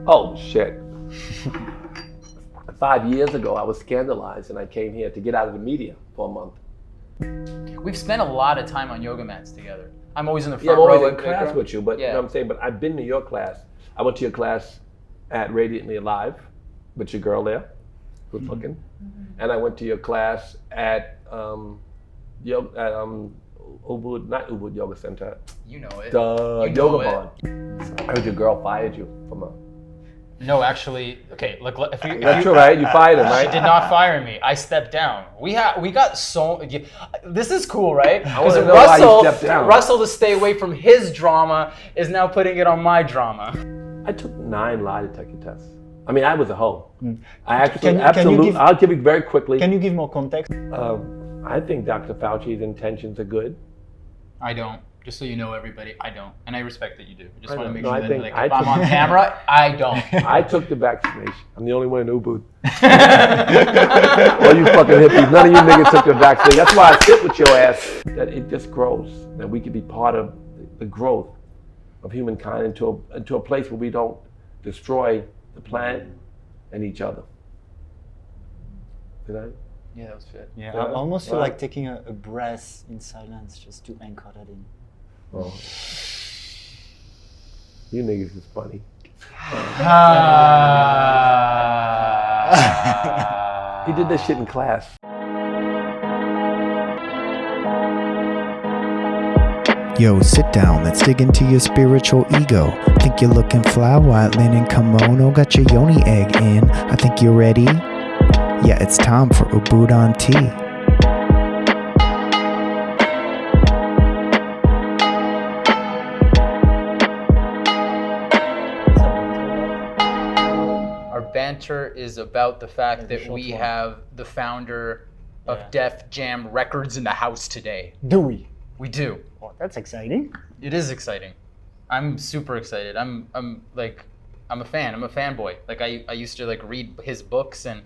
Oh, shit. 5 years ago, I was scandalized and I came here to get out of the media for a month. We've spent a lot of time on yoga mats together. I'm always in the Yeah, front I'm row. always in class with you, but yeah. you know what I'm saying? But I've been to your class. I went to your class at Radiantly Alive with your girl there, good looking. Mm-hmm. And I went to your class at Ubud, not Ubud Yoga Center. You know it. The Yoga Bond. I heard your girl fired you from a... No, actually, okay, look, That's true, right? You fired him, right? She did not fire me. I stepped down. We got so... This is cool, right? Because Russell, to stay away from his drama, is now putting it on my drama. I took 9 lie detector tests. I mean, I was a hoe. I actually, I'll give you very quickly. Can you give more context? I think Dr. Fauci's intentions are good. I don't. Just so you know, everybody, I don't. And I respect that you do. I just want to make sure that if I'm on camera, I don't. I took the vaccination. I'm the only one in Ubud. All you fucking hippies, none of you niggas took the vaccine. That's why I sit with your ass. That it just grows. That we can be part of the growth of humankind into a place where we don't destroy the planet and each other. Did I? Yeah, that was fit. Yeah, I almost feel like taking a breath in silence just to anchor that in. Oh. You niggas is funny. He did this shit in class. Yo, sit down, let's dig into your spiritual ego. Think you're looking fly, white linen kimono, got your yoni egg in. I think you're ready. Yeah, it's time for Ubud on tea. Our banter is about the fact that we have the founder of Def Jam Records in the house today. Do we? We do. Oh, that's exciting. It is exciting. I'm super excited. I'm a fan. I'm a fanboy. Like I used to like read his books and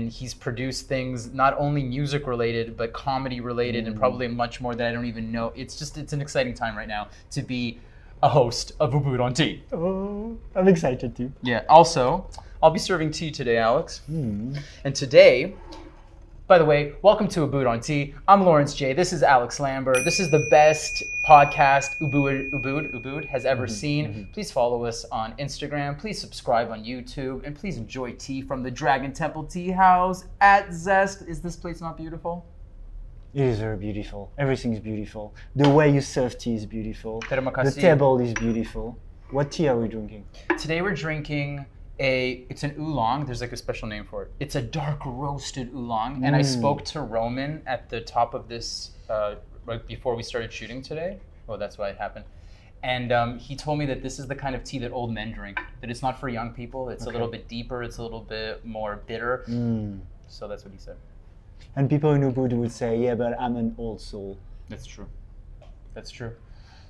he's produced things not only music related but comedy related and probably much more that I don't even know. It's an exciting time right now to be a host of Ubud on Tea. Oh, I'm excited too. Yeah. Also, I'll be serving tea today, Alex. And today, by the way, welcome to Ubud on Tea. I'm Lawrence J. This is Alex Lambert. This is the best podcast Ubud has ever seen. Please follow us on Instagram. Please subscribe on YouTube. And please enjoy tea from the Dragon Temple Tea House at Zest. Is this place not beautiful? It is very beautiful. Everything is beautiful. The way you serve tea is beautiful. The table is beautiful. What tea are we drinking? Today we're drinking it's an oolong. There's like a special name for it. It's a dark roasted oolong. And I spoke to Roman at the top of this right before we started shooting today. Oh, that's why it happened. And he told me that this is the kind of tea that old men drink. That it's not for young people. It's a little bit deeper. It's a little bit more bitter. So that's what he said. And people in Ubud would say, yeah, but I'm an old soul. That's true. That's true.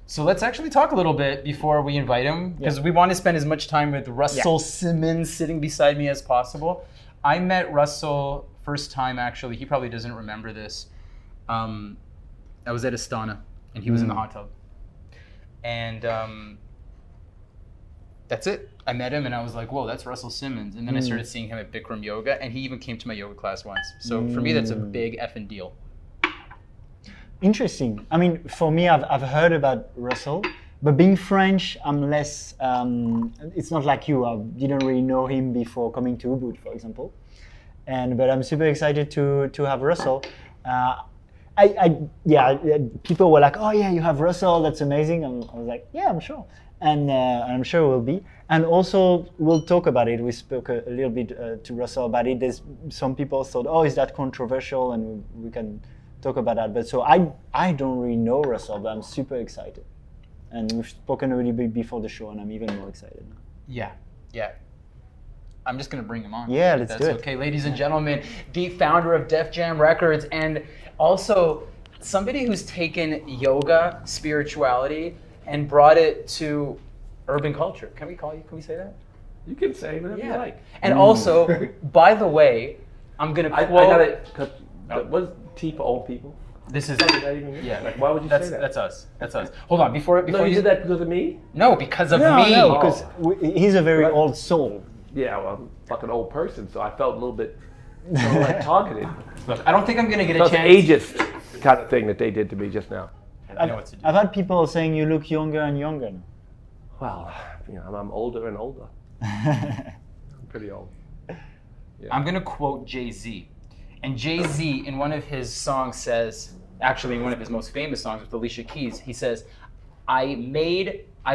So let's actually talk a little bit before we invite him, because we want to spend as much time with Russell Simmons sitting beside me as possible. I met Russell first time, actually. He probably doesn't remember this. I was at Astana, and he was in the hot tub. And that's it. I met him, and I was like, whoa, that's Russell Simmons. And then I started seeing him at Bikram Yoga, and he even came to my yoga class once. So for me, that's a big effing deal. Interesting. I mean, for me, I've heard about Russell, but being French, I'm less. It's not like you. I didn't really know him before coming to Ubud, for example. But I'm super excited to have Russell. People were like, "Oh yeah, you have Russell. That's amazing." I was like, "Yeah, I'm sure," and I'm sure it will be. And also, we'll talk about it. We spoke a little bit to Russell about it. There's some people thought, "Oh, is that controversial?" And we can talk about that. But so I don't really know Russell, but I'm super excited. And we've spoken a little bit before the show, and I'm even more excited. Yeah. I'm just gonna bring him on. Yeah, let's do it. Okay, ladies and gentlemen, the founder of Def Jam Records, and also somebody who's taken yoga, spirituality, and brought it to urban culture. Can we say that? You can say whatever you like. And also, by the way, I'm gonna quote. I got it. What's tea for old people? This is Not even me. yeah. Like, why would you that's, say that? That's us. That's us. Hold on, before No, you did that because of me? No, because of No, me. no, because he's a very old soul. Yeah, well, I'm a fucking old person, so I felt a little bit like targeted. Look, I don't think I'm gonna get a That's chance. ageist kind of thing that they did to me just now. I know what to do. I've had people saying you look younger and younger now. Well, I'm older and older. I'm pretty old. I'm gonna quote Jay-Z, and Jay-Z in one of his songs says, actually in one of his most famous songs with Alicia Keys, he says, I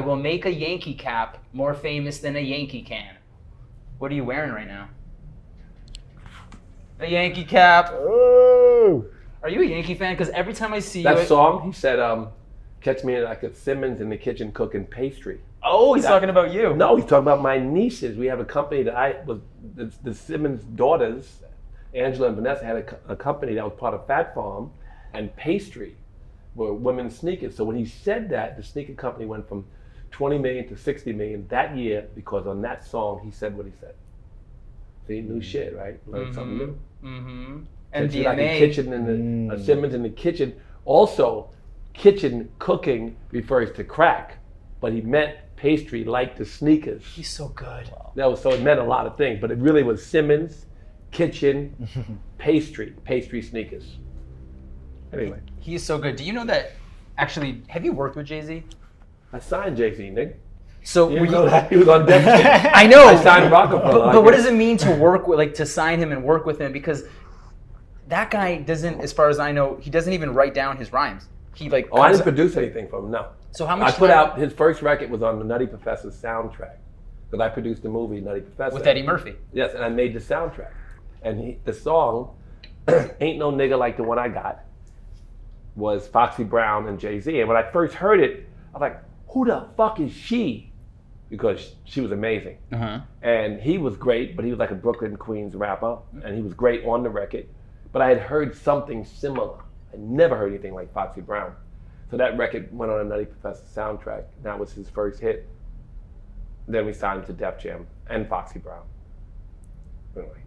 will make a Yankee cap more famous than a Yankee can. What are you wearing right now? A Yankee cap. Oh! Are you a Yankee fan? Because every time I see That you... song, he said, catch me like a Simmons in the kitchen cooking pastry. Oh, he's talking about you. No, he's talking about my nieces. We have a company that the Simmons daughters, Angela and Vanessa, had a company that was part of Fat Farm, and pastry were women's sneakers. So when he said that, the sneaker company went from 20 million to 60 million that year because on that song he said what he said. See, new shit, right? Learned something new. Mm-hmm. And DNA. like a kitchen in the Simmons in the kitchen. Also, kitchen cooking refers to crack, but he meant pastry like the sneakers. He's so good. So it meant a lot of things, but it really was Simmons, kitchen, pastry sneakers. Anyway, He is so good. Do you know that? Actually, have you worked with Jay-Z? I signed Jay-Z, Nick. So You know that? He was on Def Jam. I know. I signed Rockefeller. But what does it mean to work with, like, to sign him and work with him? Because that guy doesn't, as far as I know, he doesn't even write down his rhymes. He like. Oh, I didn't produce anything from him, no. So how much? I put time- out his first record was on the Nutty Professor's soundtrack because I produced the movie Nutty Professor with Eddie Murphy. Yes, and I made the soundtrack, and the song "Ain't No Nigga Like the One I Got" was Foxy Brown and Jay-Z. And when I first heard it, I was like, "Who the fuck is she?" Because she was amazing, and he was great, but he was like a Brooklyn Queens rapper, and he was great on the record. But I had heard something similar. I never heard anything like Foxy Brown. So that record went on a Nutty Professor soundtrack. That was his first hit. Then we signed him to Def Jam and Foxy Brown. Anyway,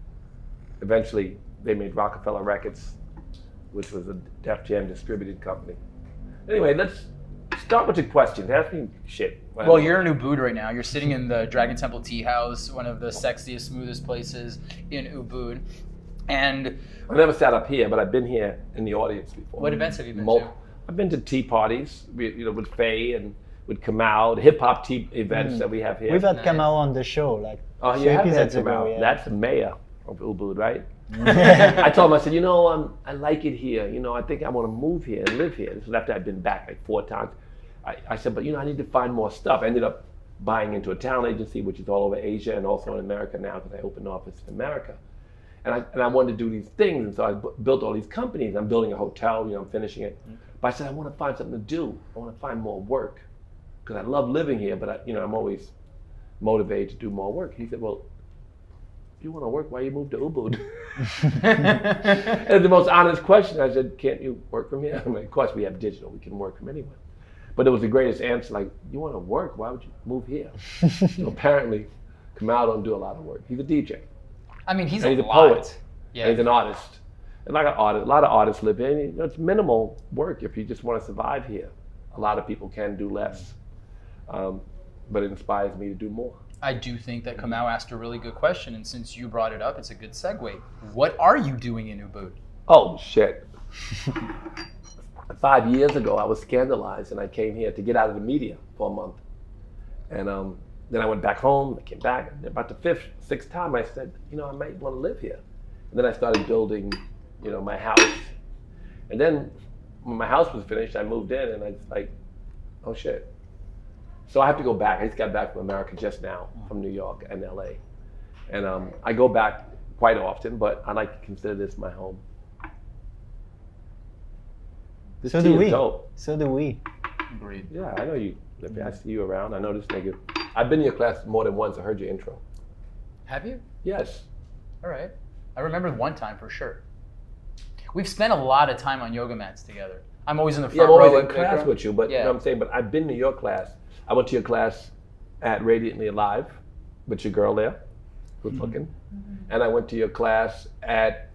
eventually they made Rockefeller Records, which was a Def Jam distributed company. Anyway, let's start with your questions. Ask me shit. Well, you're in Ubud right now. You're sitting in the Dragon Temple Tea House, one of the sexiest, smoothest places in Ubud. And I never sat up here, but I've been here in the audience before. what events have you been to? I've been to tea parties, with Faye and with Kamau, the hip hop tea events that we have here. We've had Nice. Kamau on the show like Oh, few you have had episodes ago. Kamau. Yeah. That's the mayor of Ubud, right? I told him, I said, I like it here. I think I want to move here and live here. This was after I'd been back like 4 times. I said, but I need to find more stuff. I ended up buying into a talent agency, which is all over Asia and also in America now because I opened an office in America. And I wanted to do these things, and so I built all these companies. I'm building a hotel, I'm finishing it. But I said, I want to find something to do. I want to find more work because I love living here, but I'm always motivated to do more work. He said, well, if you want to work, why you move to Ubud? And the most honest question, I said, can't you work from here? I mean, of course, we have digital. We can work from anywhere. But it was the greatest answer, like, you want to work? Why would you move here? So apparently, Kamau don't do a lot of work. He's a DJ. I mean, he's And a he's a lot. poet. Yeah. And he's an artist. And like a lot of artists live here. And, it's minimal work if you just want to survive here. A lot of people can do less. But it inspires me to do more. I do think that Kamau asked a really good question, and since you brought it up, it's a good segue. What are you doing in Ubud? Oh, shit. 5 years ago, I was scandalized, and I came here to get out of the media for a month. And then I went back home, I came back, and about the 5th, 6th time, I said, I might want to live here. And then I started building, my house. And then when my house was finished, I moved in, and I was like, oh, shit. So I have to go back. I just got back from America just now, from New York and LA. And I go back quite often, but I like to consider this my home. This So tea do is we. dope. So do we. Agreed. Yeah, I know you. I see you around. I know this nigga. I've been in your class more than once. I heard your intro. Have you? Yes. All right. I remember one time for sure. We've spent a lot of time on yoga mats together. I'm always in the Yeah, front I'm row. always in at class Kriya. with you, but Yeah. you know what I'm saying? But I've been to your class. I went to your class at Radiantly Alive with your girl there, who's looking. And I went to your class at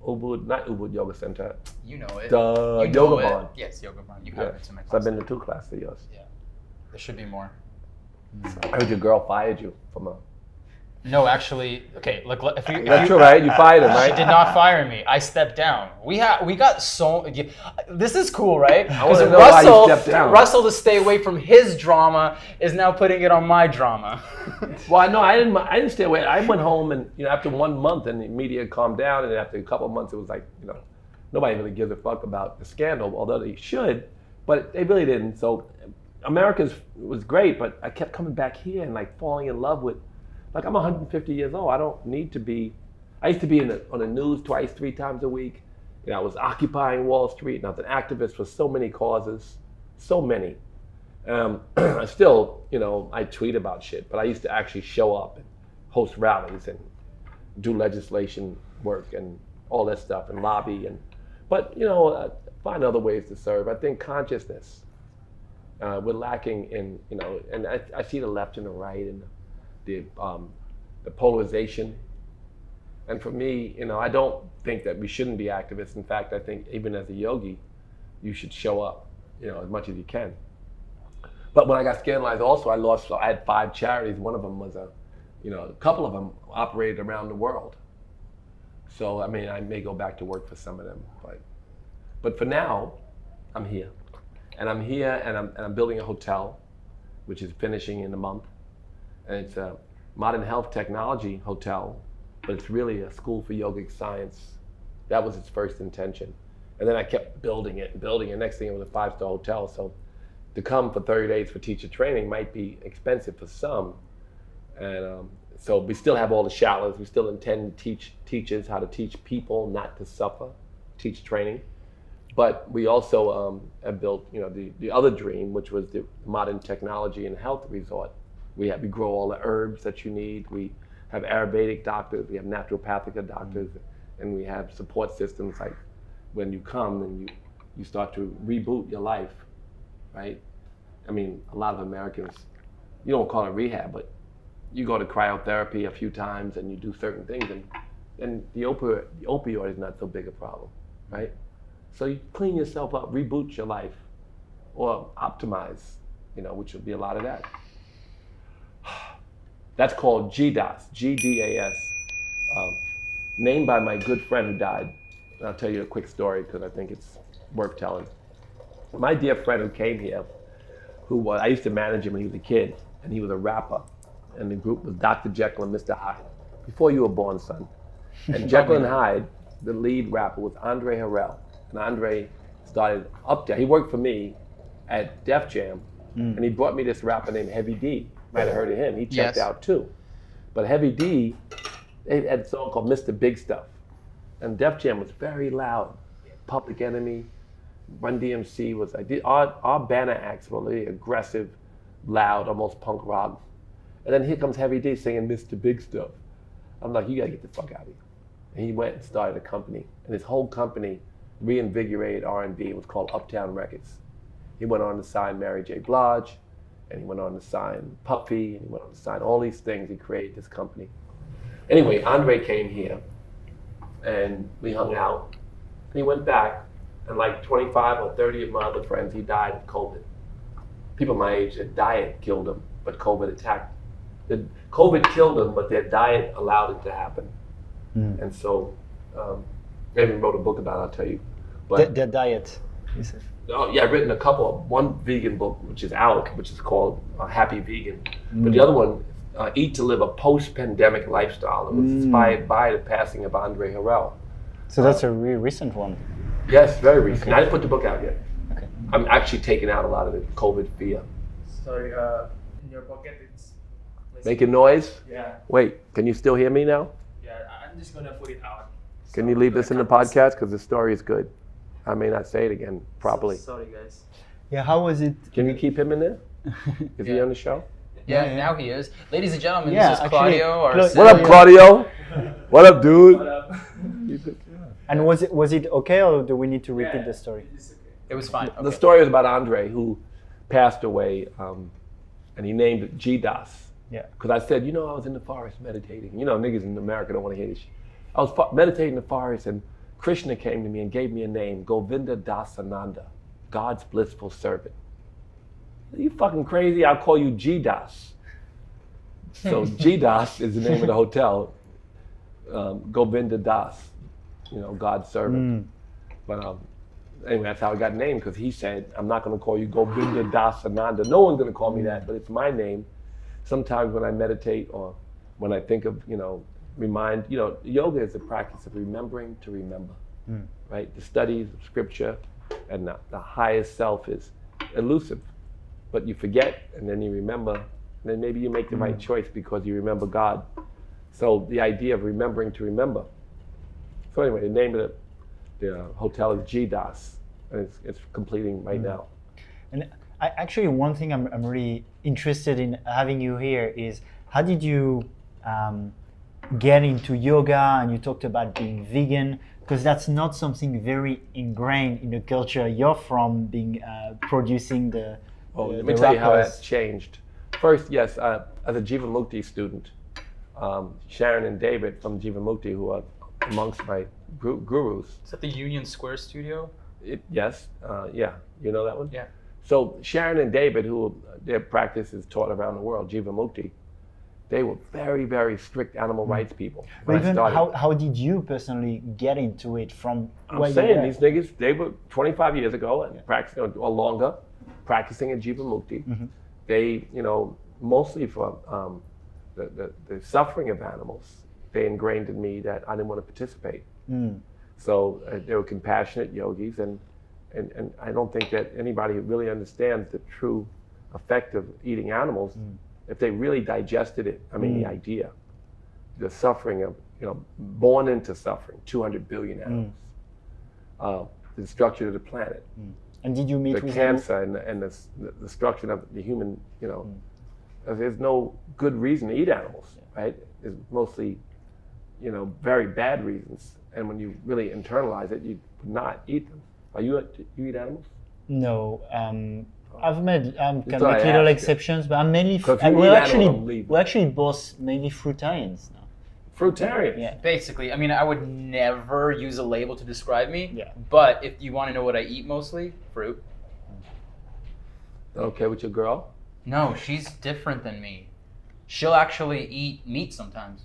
Ubud, not Ubud Yoga Center. You know it. The You know Yoga it. Barn. Yes, Yoga Barn. You Yeah. have it to my class. So I've been to 2 classes of yours. Yeah. There should be more. I heard your girl fired you from a. No, actually, okay. Look, That's true, right? You fired him, right? She did not fire me. I stepped down. We got so. This is cool, right? Because wanna know why you stepped down. Russell, to stay away from his drama, is now putting it on my drama. Well, no, I didn't stay away. I went home, and after 1 month, and the media calmed down, and after a couple of months, it was like, nobody really gives a fuck about the scandal, although they should, but they really didn't. So, America was great, but I kept coming back here and like falling in love with. Like, I'm 150 years old. I don't need to be. I used to be on the news 2, 3 times a week. I was occupying Wall Street, and I was an activist for so many causes, so many. I still, I tweet about shit, but I used to actually show up and host rallies and do legislation work and all that stuff and lobby but find other ways to serve. I think consciousness. We're lacking in, and I see the left and the right and the polarization. And for me, I don't think that we shouldn't be activists. In fact, I think even as a yogi, you should show up, as much as you can. But when I got scandalized also, I had 5 charities. One of them was a couple of them operated around the world. So, I may go back to work for some of them, but for now, I'm here. And I'm here and I'm building a hotel, which is finishing in a month. And it's a modern health technology hotel, but it's really a school for yogic science. That was its first intention. And then I kept building it. Next thing, it was a 5-star hotel. So to come for 30 days for teacher training might be expensive for some. And so we still have all the shallows. We still intend to teach teachers how to teach people not to suffer, teach training. But we also have built, the other dream, which was the modern technology and health resort. We grow all the herbs that you need. We have Ayurvedic doctors. We have naturopathic doctors, and we have support systems like when you come and you start to reboot your life, right? A lot of Americans, you don't call it rehab, but you go to cryotherapy a few times and you do certain things, and the opioid is not so big a problem, right? So you clean yourself up, reboot your life, or optimize, which would be a lot of that. That's called GDAS, G-D-A-S, named by my good friend who died. And I'll tell you a quick story because I think it's worth telling. My dear friend who came here, I used to manage him when he was a kid, and he was a rapper. And the group was Dr. Jekyll and Mr. Hyde, before you were born, son. And Jekyll and Hyde, the lead rapper, was Andre Harrell. And Andre started up there. He worked for me at Def Jam, and he brought me this rapper named Heavy D. Might have heard of him. He checked out too. But Heavy D, they had a song called Mr. Big Stuff. And Def Jam was very loud. Public Enemy, Run DMC was like, our banner acts were really aggressive, loud, almost punk rock. And then here comes Heavy D singing Mr. Big Stuff. I'm like, you gotta get the fuck out of here. And he went and started a company. And his whole company reinvigorated R&B. It was called Uptown Records. He went on to sign Mary J. Blige, and he went on to sign Puffy, and he went on to sign all these things. He created this company. Anyway, Andre came here, and we hung out. And he went back, and like 25 or 30 of my other friends, he died of COVID. People my age, their diet killed them, but COVID attacked. COVID killed them, but their diet allowed it to happen. And so, I even wrote a book about it, I'll tell you. But their diet, you said. Oh yeah, I've written one vegan book, which is out, which is called Happy Vegan. But the other one, Eat to Live a Post-Pandemic Lifestyle. It was inspired by the passing of Andre Harrell. So that's a really recent one. Yes, very recent. Okay. I didn't put the book out yet. Okay. I'm actually taking out a lot of the COVID fear. Sorry, in your pocket it's... Making noise? Yeah, Wait, can you still hear me now? yeah, I'm just gonna put it out. Can you leave this in the podcast? Because the story is good. I may not say it again properly. Sorry guys. Yeah, how was it? Can you keep him in there? Is he on the show? Yeah, now he is. Ladies and gentlemen, Yeah, this is actually, Claudio. Our What up, Claudio? What up, dude? What up? And was it okay, or do we need to repeat the story? It's okay. It was fine. The Okay. story is about Andre, who passed away, and he named it GDAS. Yeah. Because I said, I was in the forest meditating. Niggas in America don't want to hear this shit. I was meditating in the forest, and Krishna came to me and gave me a name, Govinda Dasananda, God's blissful servant. Are you fucking crazy? I'll call you G Das. So G Das is the name of the hotel. Govinda Das, God's servant. But anyway, that's how I got named, because he said, I'm not going to call you Govinda Dasananda. No one's going to call me that, but it's my name. Sometimes when I meditate or when I think of, yoga is a practice of remembering to remember, right? The studies of scripture and the highest self is elusive, but you forget and then you remember, and then maybe you make the right choice because you remember God. So the idea of remembering to remember. So anyway, the name of the hotel is G Das, and it's completing right now. And actually, one thing I'm really interested in having you here is, how did you get into yoga? And you talked about being vegan, because that's not something very ingrained in the culture you're from, being producing the let me tell you how that's changed. First, yes, as a Jivamukti student, Sharon and David from Jivamukti, who are amongst my gurus. Is that the Union Square studio? Yes, yeah, you know that one? Yeah. So Sharon and David, who their practice is taught around the world, Jivamukti, they were very, very strict animal rights people. But even how did you personally get into it from I'm saying these niggas, they were 25 years ago and practicing, or longer, practicing in Jivamukti. They, mostly for the suffering of animals, they ingrained in me that I didn't want to participate. So they were compassionate yogis, and I don't think that anybody who really understands the true effect of eating animals, if they really digested it, the idea, the suffering of, born into suffering, 200 billion animals, the destruction of the planet. And did you meet the with cancer and the destruction of the human, there's no good reason to eat animals, right? It's mostly, very bad reasons. And when you really internalize it, you would not eat them. You eat animals? No. I've made little exceptions, but I'm mainly we're actually both mainly fruitarians now. Fruitarians? Yeah. Basically, I would never use a label to describe me. Yeah. But if you want to know what I eat mostly, fruit. Okay, with your girl? No, she's different than me. She'll actually eat meat sometimes.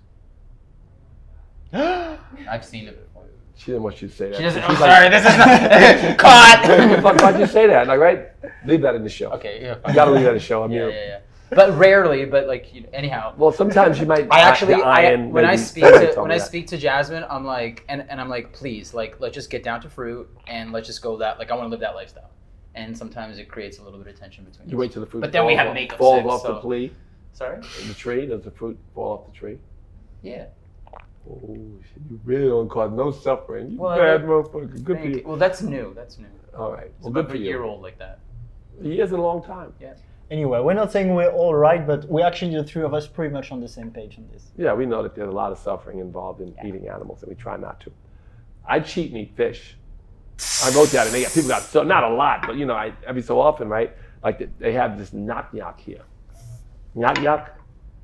I've seen it before. She didn't want you to say that. She doesn't. I'm sorry. This is caught. Why'd you say that? Like, right? Leave that in the show. Okay. Yeah. You gotta leave that in the show. Yeah. But rarely. But anyhow. Well, sometimes you might. When I speak to Jasmine, I'm like, and I'm like, please, let's just get down to fruit and let's just go that. I want to live that lifestyle. And sometimes it creates a little bit of tension between us. You wait till the fruit. But then we have makeup falls sex, off so. the tree. Sorry. The tree. Does the fruit fall off the tree? Yeah. Oh, shit, you really don't cause no suffering. You bad motherfucker. Good for you. Well, that's new. All right. It's Well, about good for a you. year old like that. A year's a long time. Yeah. Anyway, we're not saying we're all right, but we're actually, the three of us, pretty much on the same page on this. Yeah, we know that there's a lot of suffering involved in eating animals, and we try not to. I cheat and eat fish. I wrote that, and people got, so not a lot, but every so often, right? Like they have this knock here. Knock,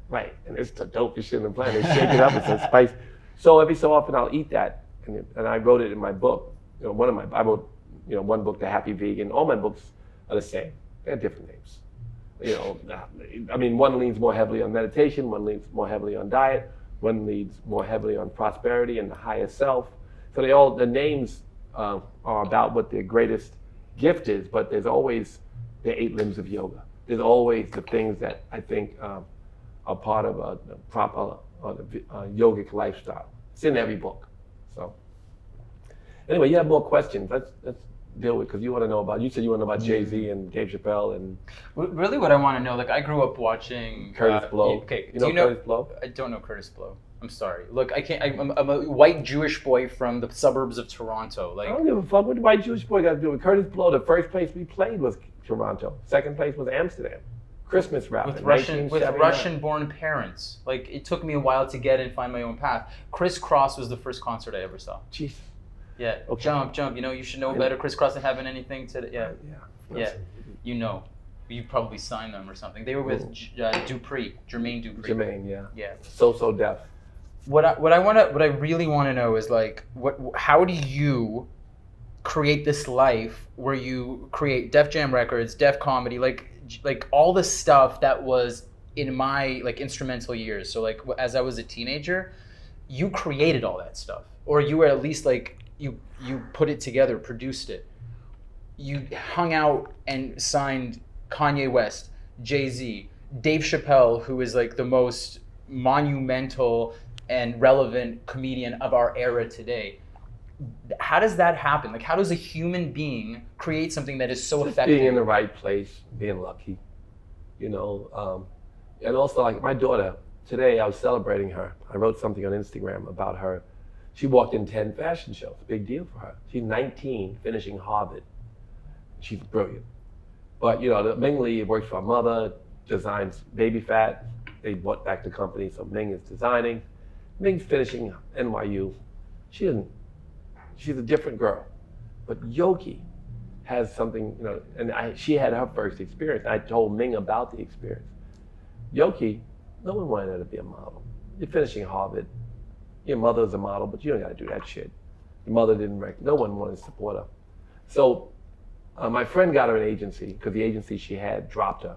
right? And it's the dopest shit in the planet. They shake it up, it's a spice. So every so often I'll eat that, and I wrote it in my book. I wrote, one book, The Happy Vegan. All my books are the same. They have different names. One leans more heavily on meditation, one leans more heavily on diet, one leans more heavily on prosperity and the highest self. So the names are about what their greatest gift is, but there's always the 8 limbs of yoga. There's always the things that I think are part of a proper yogic lifestyle. It's in every book. So anyway, you have more questions. Let's deal with, because you want to know about. You said you want to know about Jay-Z and Dave Chappelle and. Really, what I want to know, I grew up watching Curtis Blow. Okay, you know Curtis Blow? I don't know Curtis Blow. I'm sorry. Look, I can't. I'm a white Jewish boy from the suburbs of Toronto. I don't give a fuck what the white Jewish boy got to do with Curtis Blow. The first place we played was Toronto. Second place was Amsterdam. Christmas rap with Russian-born parents. It took me a while to get and find my own path. Criss Cross was the first concert I ever saw. Jesus. Yeah. Okay. Jump. You should know better. Criss Cross than having anything to. Yeah. Yeah. You probably signed them or something. They were with Jermaine Dupri. Jermaine, yeah. Yeah. So deaf. What I really want to know is like, how do you create this life where you create Def Jam Records, Def Comedy, like all the stuff that was in my like instrumental years. So like as I was a teenager, you created all that stuff, or you were at least like you put it together, produced it. You hung out and signed Kanye West, Jay-Z, Dave Chappelle, who is like the most monumental and relevant comedian of our era today. How does that happen? Like, how does a human being create something that is so effective? Being in the right place, being lucky, you know. And also, like my daughter, today I was celebrating her. I wrote something on Instagram about her. She walked in 10 fashion shows, big deal for her. She's 19, finishing Harvard. She's brilliant. But, you know, Ming Lee works for her mother, designs baby fat. They bought back the company, so Ming is designing. Ming's finishing NYU. She's a different girl. But Yogi has something, you know, and she had her first experience. I told Ming about the experience. Yogi, no one wanted her to be a model. You're finishing Harvard. Your mother's a model, but you don't got to do that shit. Your mother didn't no one wanted to support her. So my friend got her an agency because the agency she had dropped her.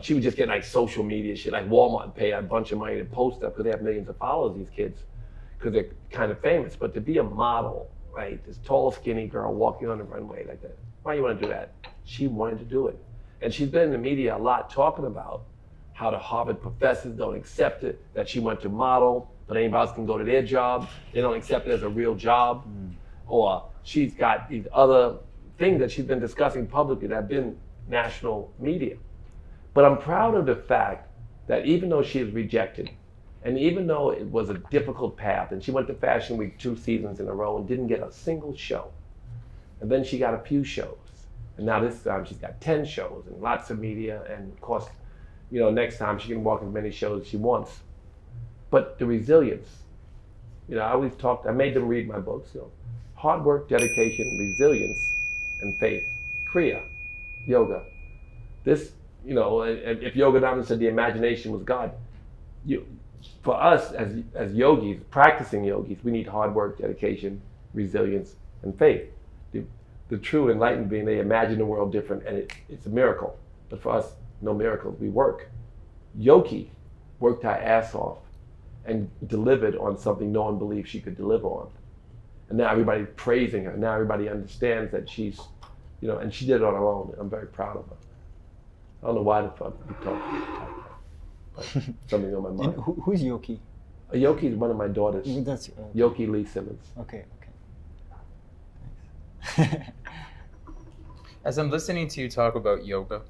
She would just get like social media shit, like Walmart pay a bunch of money to post up because they have millions of followers, these kids, because they're kind of famous. But to be a model, right, this tall, skinny girl walking on the runway like that, why you want to do that? She wanted to do it. And she's been in the media a lot talking about how the Harvard professors don't accept it, that she went to model, but anybody else can go to their job. They don't accept it as a real job. Or she's got these other things that she's been discussing publicly that have been national media. But I'm proud of the fact that even though she is rejected, and even though it was a difficult path, and she went to Fashion Week 2 seasons in a row and didn't get a single show, and then she got a few shows, and now this time she's got 10 shows and lots of media, and of course, you know, next time she can walk as many shows as she wants. But the resilience, you know, I made them read my books, you know, hard work, dedication, resilience, and faith. Kriya, yoga. This, you know, if Yogananda said the imagination was God, for us as yogis, practicing yogis, we need hard work, dedication, resilience, and faith. The true enlightened being, they imagine the world different, and it's a miracle. But for us, no miracles, we work. Yogi worked her ass off and delivered on something no one believed she could deliver on. And now everybody's praising her. Now everybody understands that she's, you know, and she did it on her own. I'm very proud of her. I don't know why the fuck we talk like that, but something on my mind. And who's Yogi? Yogi is one of my daughters. That's Yogi Lee Simmons. Okay. As I'm listening to you talk about yoga,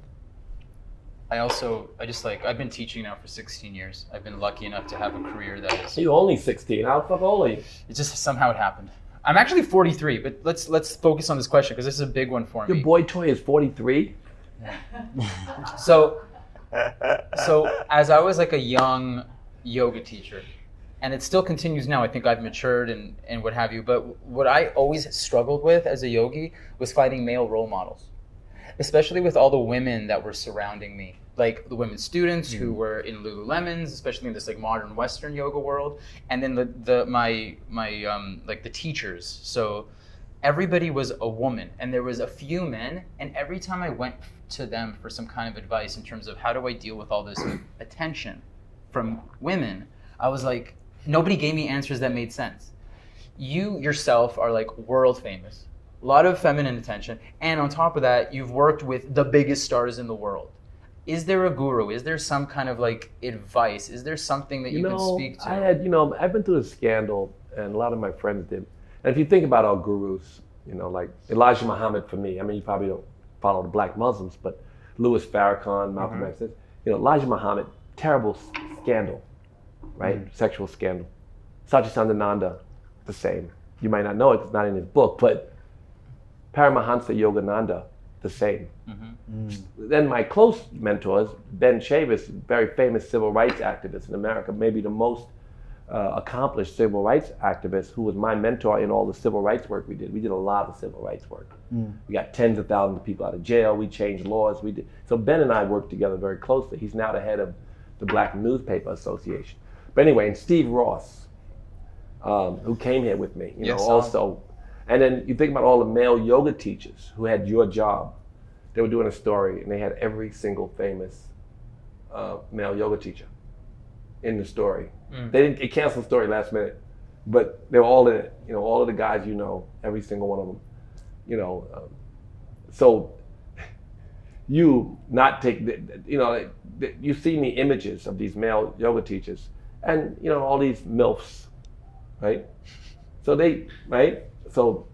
I've been teaching now for 16 years. I've been lucky enough to have a career that is... You're only 16. How the fuck old are you? It just somehow it happened. I'm actually 43, but let's focus on this question because this is a big one for me. Your boy toy is 43? So as I was like a young yoga teacher, and it still continues now, I think I've matured and what have you, but what I always struggled with as a yogi was finding male role models, especially with all the women that were surrounding me, like the women students who were in Lululemons, especially in this like modern Western yoga world, and then my the teachers. So everybody was a woman, and there was a few men, and every time I went to them for some kind of advice in terms of how do I deal with all this attention from women, I was like, nobody gave me answers that made sense. You yourself are like world famous, a lot of feminine attention, and on top of that, you've worked with the biggest stars in the world. Is there a guru? Is there some kind of like advice? Is there something that you can speak to? I've been through a scandal, and a lot of my friends did. And if you think about our gurus, you know, like Elijah Muhammad for me, I mean, you probably don't follow the black Muslims, but Louis Farrakhan, Malcolm X, you know, Elijah Muhammad, terrible scandal, right? Sexual scandal. Satchidananda, the same. You might not know it, it's not in his book, but Paramahansa Yogananda, the same. Then my close mentors, Ben Chavis, very famous civil rights activist in America, maybe the most accomplished civil rights activist, who was my mentor in all the civil rights work we did. We did a lot of civil rights work. We got tens of thousands of people out of jail. We changed laws. So Ben and I worked together very closely. He's now the head of the Black Newspaper Association. But anyway, and Steve Ross, who came here with me, you know, Yes, also. And then you think about all the male yoga teachers who had your job. They were doing a story, and they had every single famous male yoga teacher in the story. They canceled the story last minute, but they were all in it. You know, all of the guys you know, every single one of them. You know, so you not take, you know, you see the images of these male yoga teachers, and you know all these MILFs, right? So so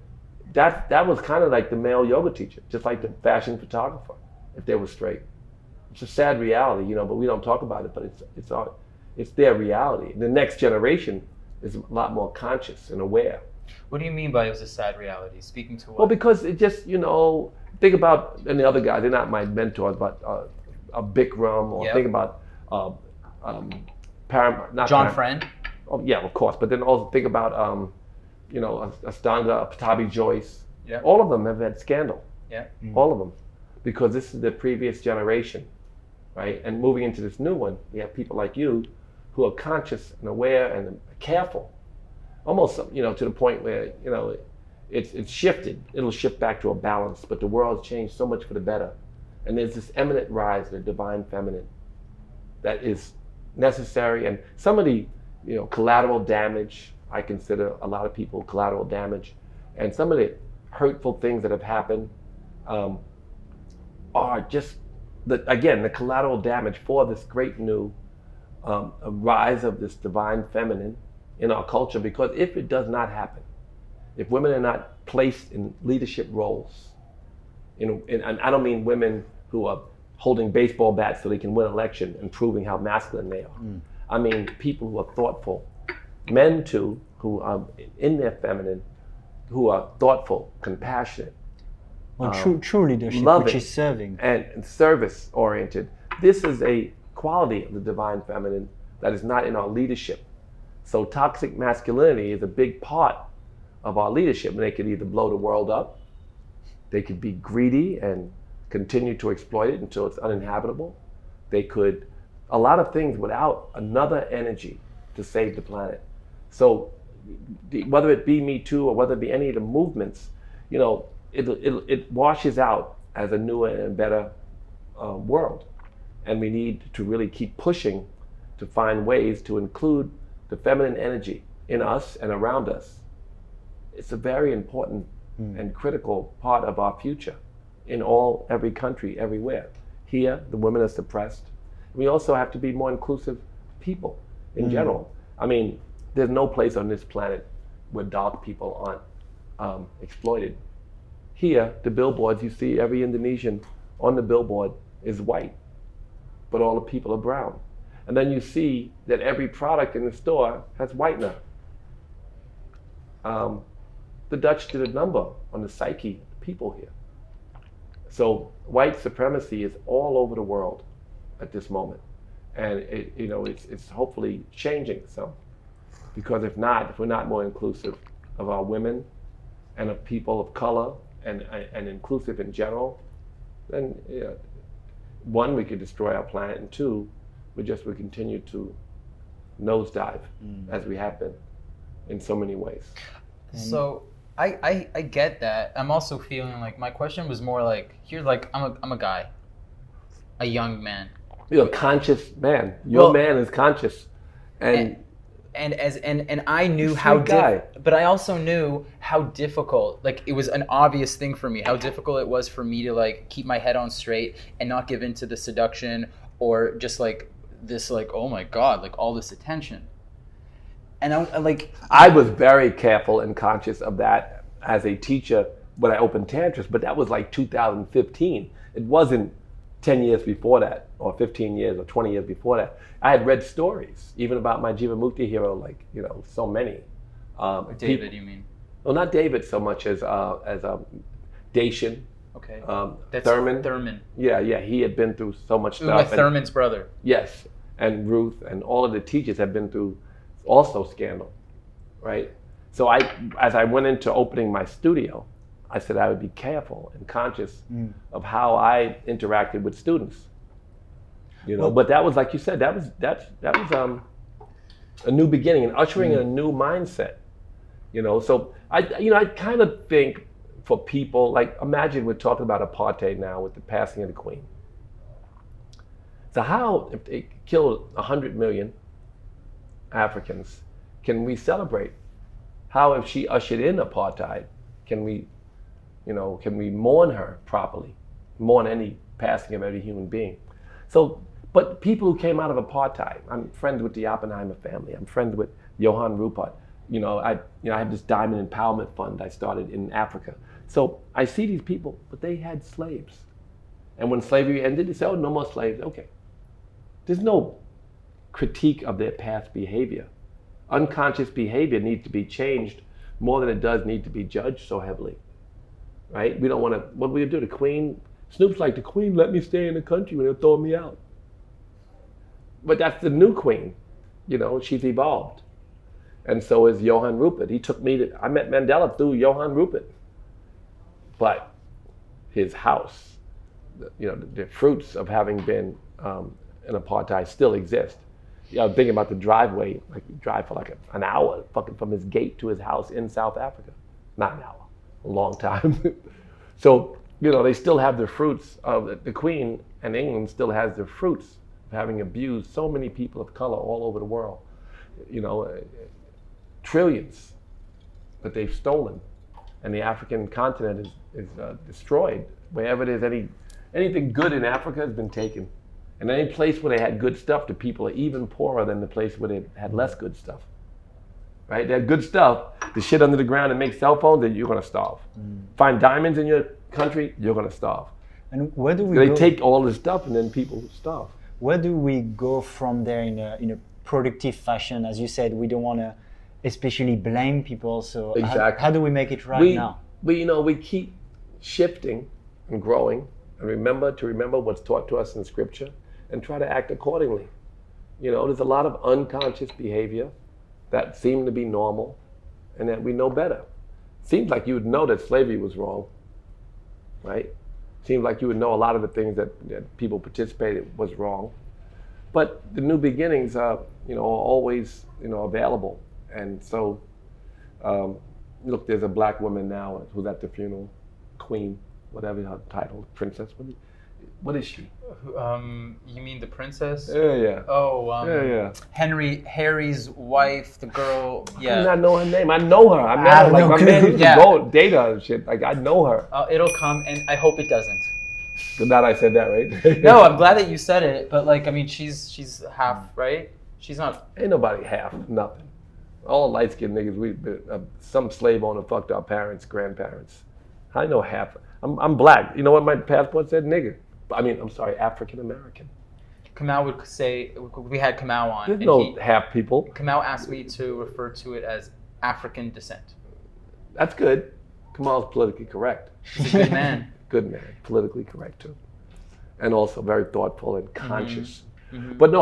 that was kind of like the male yoga teacher, just like the fashion photographer, if they were straight. It's a sad reality, you know, but we don't talk about it. But it's their reality. The next generation is a lot more conscious and aware. What do you mean by it was a sad reality? Speaking to what? Well, because it just, you know, think about, and the other guys, they're not my mentors, but Bikram, or think about John Friend. Oh yeah, of course. But then also think about, you know, Astanga, Patabi Joyce. Yeah. All of them have had scandal. Yeah. All of them, because this is the previous generation, right? And moving into this new one, we have people like you, who are conscious and aware and careful, almost, you know, to the point where, you know, it's shifted. It'll shift back to a balance, but the world's changed so much for the better. And there's this eminent rise of the divine feminine that is necessary. And some of the, you know, collateral damage, I consider a lot of people collateral damage, and some of the hurtful things that have happened are just, the collateral damage for this great new rise of this divine feminine in our culture. Because if it does not happen, if women are not placed in leadership roles, and I don't mean women who are holding baseball bats so they can win an election and proving how masculine they are. I mean people who are thoughtful, men too, who are in their feminine, who are thoughtful, compassionate, true leadership, loving, which is serving and service oriented. This is a quality of the divine feminine that is not in our leadership. So toxic masculinity is a big part of our leadership, and they could either blow the world up, they could be greedy and continue to exploit it until it's uninhabitable. They could, a lot of things without another energy to save the planet. So whether it be Me Too or whether it be any of the movements, you know, it washes out as a newer and better world. And we need to really keep pushing to find ways to include the feminine energy in us and around us. It's a very important and critical part of our future in every country, everywhere. Here, the women are suppressed. We also have to be more inclusive people in general. I mean, there's no place on this planet where dark people aren't exploited. Here, the billboards, you see every Indonesian on the billboard is white, but all the people are brown. And then you see that every product in the store has whitener. The Dutch did a number on the psyche of people here. So white supremacy is all over the world at this moment. And it's hopefully changing some. Because if we're not more inclusive of our women and of people of color and inclusive in general, then one, we could destroy our planet, and two, we would continue to nosedive as we have been in so many ways. So I get that. I'm also feeling like my question was more like, here's like, I'm a guy, a young man. You're a conscious man. Your man is conscious. And I knew how but I also knew how difficult, like it was an obvious thing for me, how difficult it was for me to like keep my head on straight and not give in to the seduction or just like this, like, oh my God, like all this attention. And I was very careful and conscious of that as a teacher when I opened Tantras, but that was like 2015. It wasn't 10 years before that, or 15 years or 20 years before that. I had read stories, even about my Jivamukti hero, like, you know, so many. David, you mean? Well, not David so much as Dacian. Okay. That's Thurman. Yeah, he had been through so much stuff. Like Thurman's brother. Yes, and Ruth, and all of the teachers have been through also scandal, right? So as I went into opening my studio, I said I would be careful and conscious of how I interacted with students. You know, but that was, like you said, that was a new beginning and ushering in a new mindset. So I kind of think for people, like imagine we're talking about apartheid now with the passing of the Queen. So how, if they killed 100 million Africans, can we celebrate? How, if she ushered in apartheid, can we mourn her properly? Mourn any passing of every human being. So, but people who came out of apartheid, I'm friends with the Oppenheimer family. I'm friends with Johann Rupert. I have this diamond empowerment fund I started in Africa. So I see these people, but they had slaves. And when slavery ended, they said, oh, no more slaves. Okay. There's no critique of their past behavior. Unconscious behavior needs to be changed more than it does need to be judged so heavily, right? We don't want to, what do we do? The Queen, Snoop's like, the Queen let me stay in the country when they'll throw me out. But that's the new Queen, she's evolved. And so is Johann Rupert. I met Mandela through Johann Rupert. But his house, the fruits of having been in apartheid still exist. I'm thinking about the driveway, like you drive for like an hour fucking from his gate to his house in South Africa. Not an hour, a long time. So, they still have the fruits of the Queen, and England still has the fruits of having abused so many people of color all over the world. Trillions that they've stolen, and the African continent is destroyed. Wherever there's anything good in Africa has been taken. And any place where they had good stuff, the people are even poorer than the place where they had less good stuff. Right? They had good stuff, the shit under the ground and make cell phones, then you're gonna starve. Find diamonds in your country, you're gonna starve. And where do we They go? take all this stuff and then people starve. Where do we go from there in a productive fashion? As you said, we don't want to especially blame people. So Exactly. how do we make it right now? We keep shifting and growing, and remember what's taught to us in Scripture, and try to act accordingly. There's a lot of unconscious behavior that seem to be normal, and that we know better. Seems like you would know that slavery was wrong, right? Seems like you would know a lot of the things that people participated was wrong. But the new beginnings are always available. And so, look, there's a black woman now who's at the funeral, Queen, whatever her title, princess. What is she? You mean the princess? Yeah. Oh, Yeah. Harry's wife, the girl. I do Yeah. not know her name. I know her. I met I her. have Like no my clue. man used to Yeah. go date her and shit. Like I know her. It'll come, and I hope it doesn't. Good that I said that, right? No, I'm glad that you said it, but she's half, right? She's not. Ain't nobody half nothing. All light-skinned niggas. Some slave owner fucked our parents, grandparents. I know half. I'm black. You know what my passport said? Nigger. I'm sorry, African American. Kamau would say, we had Kamau on. There's and no half people. Kamau asked me to refer to it as African descent. That's good. Kamal's politically correct. He's a good man. Good man, politically correct too, and also very thoughtful and conscious. Mm-hmm. But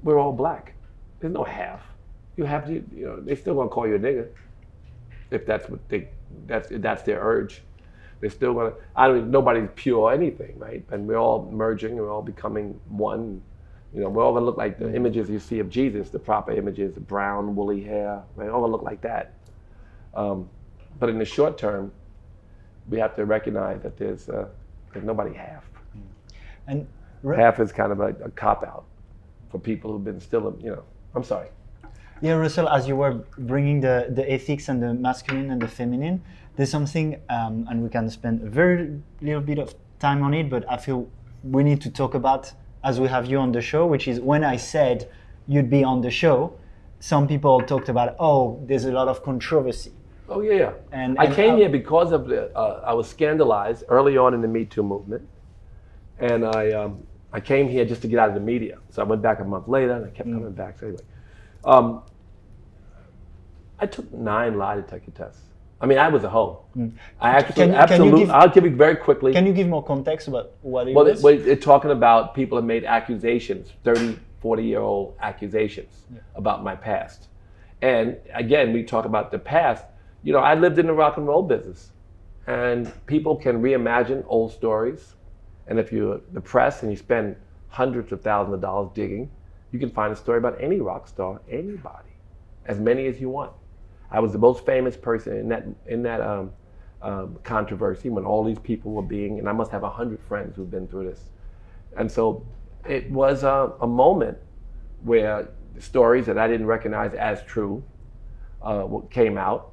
we're all black. There's no half. You have to, they still gonna call you a nigger if that's what that's their urge. They're still gonna. Nobody's pure or anything, right? And we're all merging. We're all becoming one. We're all gonna look like the images you see of Jesus, the proper images, the brown woolly hair. We're all gonna look like that. But in the short term, we have to recognize that there's nobody half. And Half is kind of a cop-out for people who've been still, I'm sorry. yeah, Russell, as you were bringing the ethics and the masculine and the feminine, there's something, and we can spend a very little bit of time on it, but I feel we need to talk about as we have you on the show, which is when I said you'd be on the show, some people talked about, there's a lot of controversy. Oh yeah. And I came here because of I was scandalized early on in the Me Too movement, and I came here just to get out of the media. So I went back a month later, and I kept coming back. So anyway, I took 9 lie detector tests. I was a hoe. I actually, absolutely. I'll give you very quickly. Can you give more context about what it Well, was? they're talking about people have made accusations, 30, 40-year-old accusations about my past. And again, we talk about the past. I lived in the rock and roll business, and people can reimagine old stories. And if you're the press and you spend hundreds of thousands of dollars digging, You can find a story about any rock star, anybody, as many as you want. I was the most famous person in that controversy when all these people were being, and I must have 100 friends who've been through this. And so it was a moment where stories that I didn't recognize as true came out.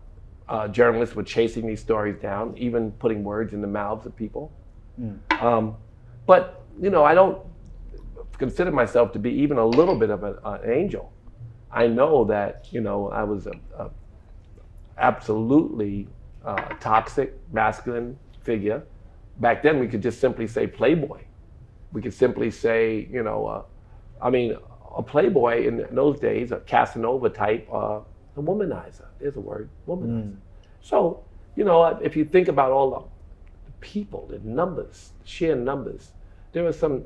Journalists were chasing these stories down, even putting words in the mouths of people. But, you know, I don't consider myself to be even a little bit of an angel. I know that, you know, I was a absolutely toxic, masculine figure. Back then, we could just simply say playboy. We could simply say, you know, a playboy in those days, a Casanova type, a womanizer. There's a word, womanizer. So, you know, if you think about all the people, the numbers, sheer numbers, there are some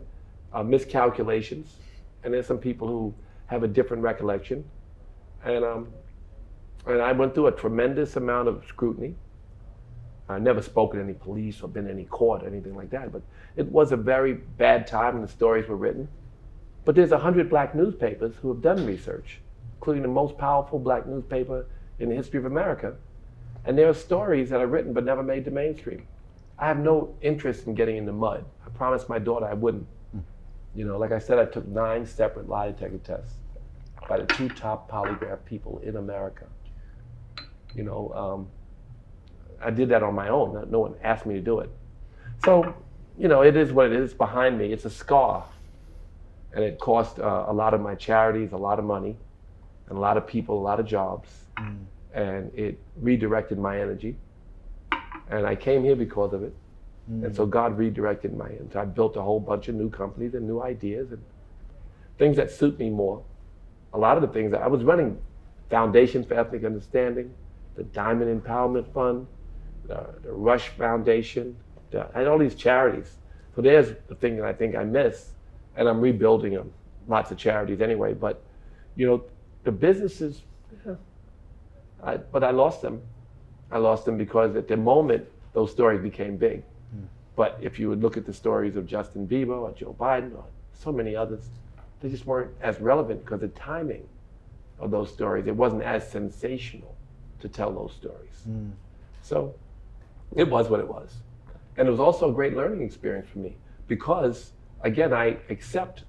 miscalculations, and there's some people who have a different recollection. And I went through a tremendous amount of scrutiny. I never spoke at any police or been in any court or anything like that, but it was a very bad time and the stories were written. But there's 100 black newspapers who have done research, including the most powerful black newspaper in the history of America. And there are stories that are written but never made the mainstream. I have no interest in getting in the mud. I promised my daughter I wouldn't. You know, like I said, I took 9 separate lie detector tests by the 2 top polygraph people in America. You know, I did that on my own. No one asked me to do it. So, you know, it is what it is. Behind me, it's a scar. And it cost a lot of my charities a lot of money, and a lot of people a lot of jobs. And it redirected my energy. And I came here because of it. And so God redirected my energy. I built a whole bunch of new companies and new ideas and things that suit me more. A lot of the things that I was running, Foundation for Ethnic Understanding, the Diamond Empowerment Fund, the Rush Foundation, I had all these charities. So there's the thing that I think I miss, and I'm rebuilding them. Lots of charities anyway, but you know, the businesses, but I lost them. I lost them because at the moment, those stories became big. But if you would look at the stories of Justin Bieber or Joe Biden or so many others, they just weren't as relevant because the timing of those stories, it wasn't as sensational to tell those stories. So it was what it was. And it was also a great learning experience for me because, again, I accept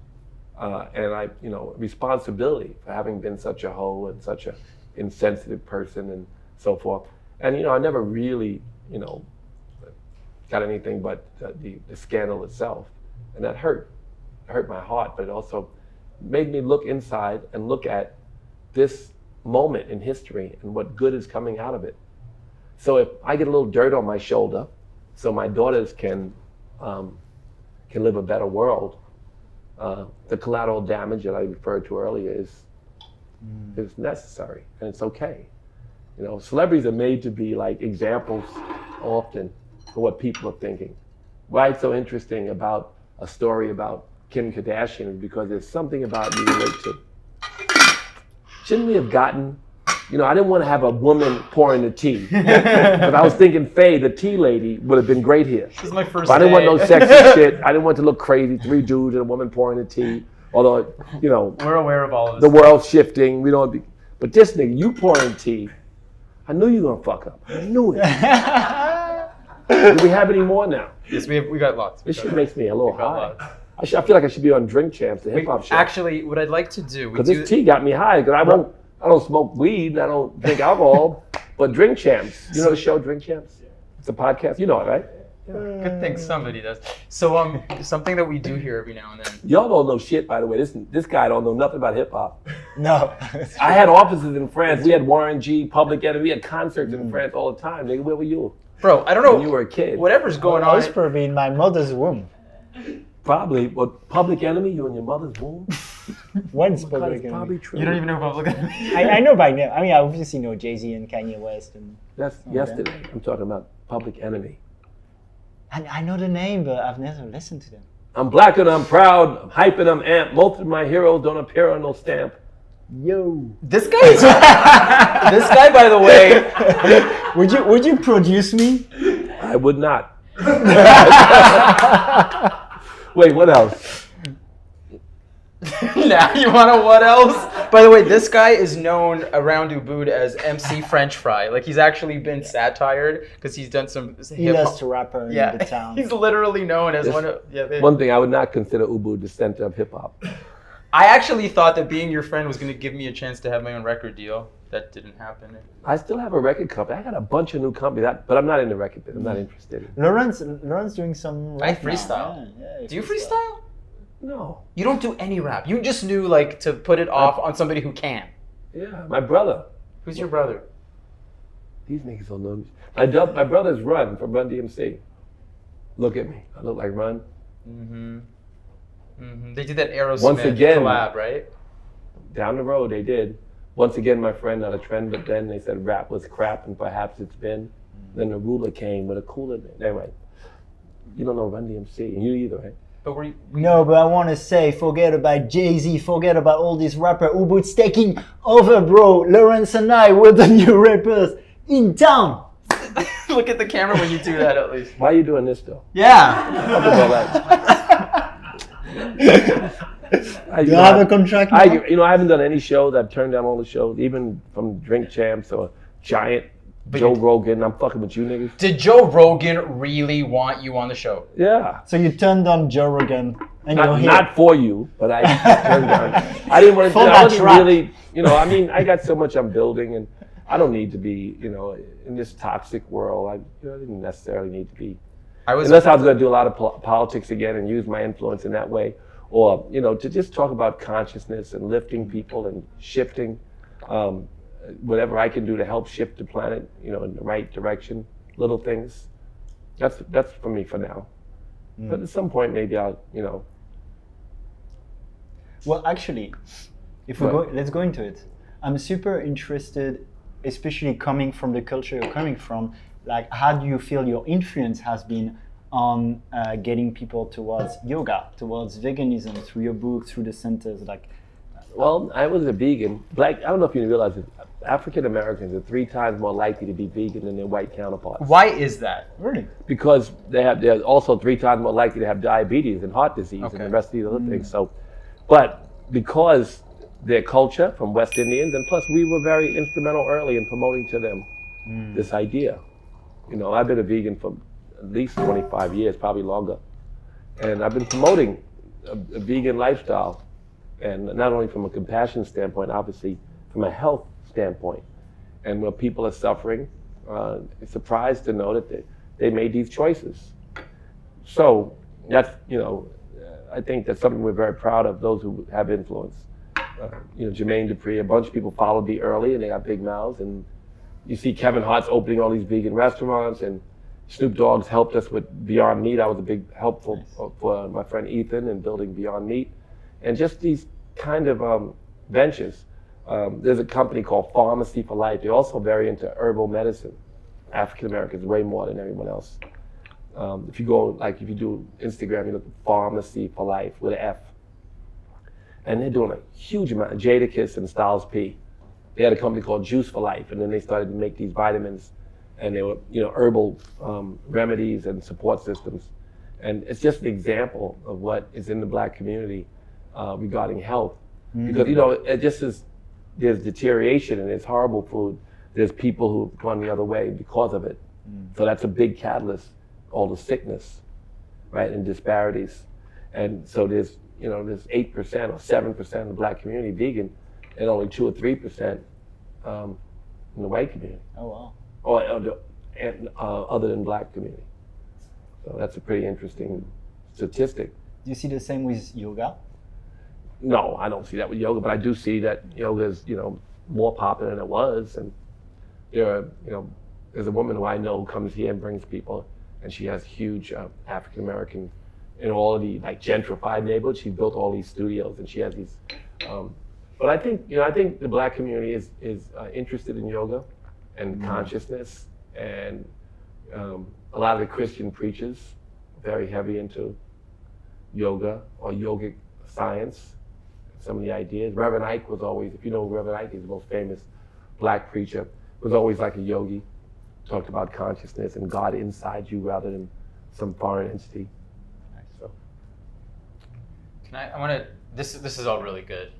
and I, you know, responsibility for having been such a hoe and such a insensitive person and so forth. And, you know, I never really, you know, got anything but the scandal itself. And that hurt. It hurt my heart, but it also made me look inside and look at this moment in history and what good is coming out of it. So if I get a little dirt on my shoulder, so my daughters can live a better world, the collateral damage that I referred to earlier is necessary, and it's okay. You know, celebrities are made to be like examples often for what people are thinking. Why it's so interesting about a story about Kim Kardashian is because there's something about you relate to. Shouldn't we have gotten, you know, I didn't want to have a woman pouring the tea. But I was thinking Faye, the tea lady, would have been great here. This is my first But I didn't want no day. sexy shit. I didn't want it to look crazy, 3 dudes and a woman pouring the tea. Although, you know, We're aware of all of this. the world's shifting. We don't be, but this nigga, you pouring tea, I knew you were gonna fuck up. I knew it. Do we have any more now? Yes, we got lots. This shit makes me a little We got high. lots. I feel like I should be on Drink Champs, the hip hop show. Actually, what I'd like to do, Because this tea got me high. Because I don't smoke weed and I don't drink alcohol. But Drink Champs, you know the show Drink Champs? It's a podcast. You know it, right? good thing somebody does. So something that we do here every now and then. Y'all don't know shit, by the way. This guy don't know nothing about hip hop. No. I had offices in France. We had Warren G, Public Enemy. We had concerts in France all the time. Nigga, where were you? Bro, I don't know. When you were a kid. Whatever's going I was on. probably in my mother's womb. Probably. But Public Enemy, you in your mother's womb? When's God, Public it's Enemy? probably true. You don't even know Public Enemy. I know by now. I mean, I obviously know Jay-Z and Kanye West. And That's yesterday. I'm talking about Public Enemy. I know the name, but I've never listened to them. I'm black and I'm proud. I'm hype and I'm amped. Most of my heroes don't appear on no stamp. Yo. This guy is. This guy, by the way. Would you produce me? I would not. Wait, what else? Now you want to what else? By the way, this guy is known around Ubud as MC French Fry. Like he's actually been satired because he's done some Illest rapper in the town. He's literally known as one of One thing, I would not consider Ubud the center of hip hop. I actually thought that being your friend was going to give me a chance to have my own record deal. That didn't happen. I still have a record company. I got a bunch of new companies, but I'm not in the record business. I'm not interested. Lawrence doing some rap I freestyle. now. Yeah, Do you freestyle? No. You don't do any rap. You just knew like to put it off on somebody who can. Yeah, my brother. Who's your brother? These niggas don't know me. My brother's Run from Run DMC. Look at me. I look like Run. They did that Aerosmith Once again, collab, right? Down the road, they did. Once again, my friend, not a trend, but then they said rap was crap, and perhaps it's been. Then the ruler came with a cooler name. Anyway, you don't know Run DMC, and you either, right? But were you, No, but I want to say, forget about Jay-Z, forget about all these rappers. Ubud's taking over, bro. Lawrence and I were the new rappers in town. look at the camera when you do that at least. Why are you doing this, though? Yeah. Talk about that. Do you have a contract now? I haven't done any shows. I've turned down all the shows, even from Drink Champs or Giant, Joe Rogan. I'm fucking with you niggas. Did Joe Rogan really want you on the show? Yeah. So you turned on Joe Rogan and you're here. Not for you, but I turned down. I didn't want to. For I that wasn't track. really. I mean, I got so much I'm building, and I don't need to be. In this toxic world, I didn't necessarily need to be. Unless I was going to do a lot of politics again and use my influence in that way. Or, to just talk about consciousness and lifting people and shifting whatever I can do to help shift the planet, in the right direction, little things. That's for me for now. But at some point, maybe I'll. Well, actually, let's go into it. I'm super interested, especially coming from the culture you're coming from. Like, how do you feel your influence has been on getting people towards yoga, towards veganism, through your book, through the centers? Well, I was a vegan. I don't know if you realize it. African Americans are 3 times more likely to be vegan than their white counterparts. Why is that? Really? Because they're also 3 times more likely to have diabetes and heart disease and the rest of these other things. So, but because their culture from West Indians, and plus we were very instrumental early in promoting to them this idea. I've been a vegan for at least 25 years, probably longer. And I've been promoting a vegan lifestyle. And not only from a compassion standpoint, obviously from a health standpoint. And where people are suffering, surprised to know that they made these choices. So that's, I think that's something we're very proud of, those who have influence. Jermaine Dupri, a bunch of people followed me early and they got big mouths. And you see Kevin Hart's opening all these vegan restaurants, and Snoop Dogg's helped us with Beyond Meat. I was a big helpful for my friend Ethan in building Beyond Meat. And just these kind of ventures. There's a company called Pharmacy for Life. They're also very into herbal medicine. African Americans way more than everyone else. If you do Instagram, you look at Pharmacy for Life with an F. And they're doing a huge amount. Jadakiss and Styles P. They had a company called Juice for Life, and then they started to make these vitamins, and they were herbal remedies and support systems. And it's just an example of what is in the Black community regarding health. Because it just is, there's deterioration and there's horrible food. There's people who've gone the other way because of it. So that's a big catalyst, all the sickness, right, and disparities. And so there's 8% or 7% of the Black community vegan, and only 2 or 3% in the white community. Oh, wow. Or other than Black community. So that's a pretty interesting statistic. Do you see the same with yoga? No, I don't see that with yoga, but I do see that yoga is, more popular than it was. And there's a woman who I know who comes here and brings people, and she has huge African American in all of the gentrified neighborhoods. She built all these studios, and she has these. But I think the Black community is interested in yoga and consciousness, and a lot of the Christian preachers very heavy into yoga or yogic science. Some of the ideas. Reverend Ike was always, if you know Reverend Ike, he's the most famous Black preacher, was always like a yogi. Talked about consciousness and God inside you rather than some foreign entity. So. I want to This is all really good.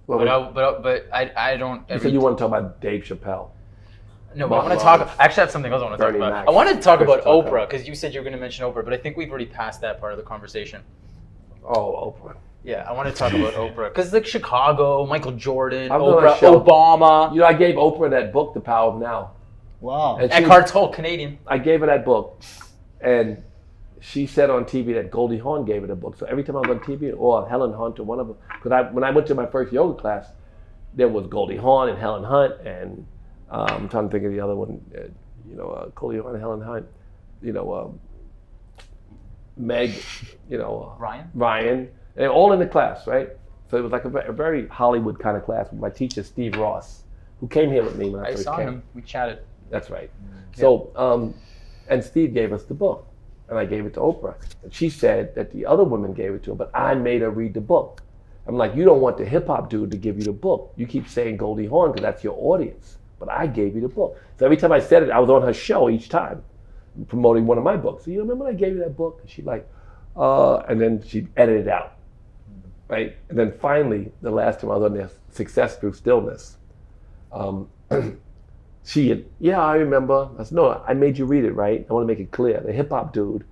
Well, But I don't. you said you want to talk about Dave Chappelle. No, but I want to talk. I actually have something else I want to talk Bernie about. Mac, I wanted to talk Chris about Tucker. Oprah because you said you were going to mention Oprah, but I think we've already passed that part of the conversation. Oh, Oprah. Yeah, I want to talk about Oprah because like Chicago, Michael Jordan, I was on a Oprah, show. Obama, You know, I gave Oprah that book, The Power of Now. Wow. And she- Eckhart Tolle, Canadian. I gave her that book, and she said on TV that Goldie Hawn gave her the book. So every time I was on TV, or Helen Hunt or one of them, because when I went to my first yoga class, there was Goldie Hawn and Helen Hunt, and I'm trying to think of the other one, Goldie Hawn, Helen Hunt, Meg, Ryan, and they're all in the class, right? So it was like a very Hollywood kind of class with my teacher, Steve Ross, who came here with me when I I first saw came. him. We chatted. That's right. So, and Steve gave us the book, and I gave it to Oprah. And she said that the other women gave it to her, but I made her read the book. I'm like, you don't want the hip hop dude to give you the book. You keep saying Goldie Hawn because that's your audience, but I gave you the book. So every time I said it, I was on her show each time, promoting one of my books. So you remember when I gave you that book? And she like, and then she edited it out, right? And then finally, the last time I was on there, Success Through Stillness. She had, I remember. I said, no, I made you read it, right? I want to make it clear. The hip hop dude,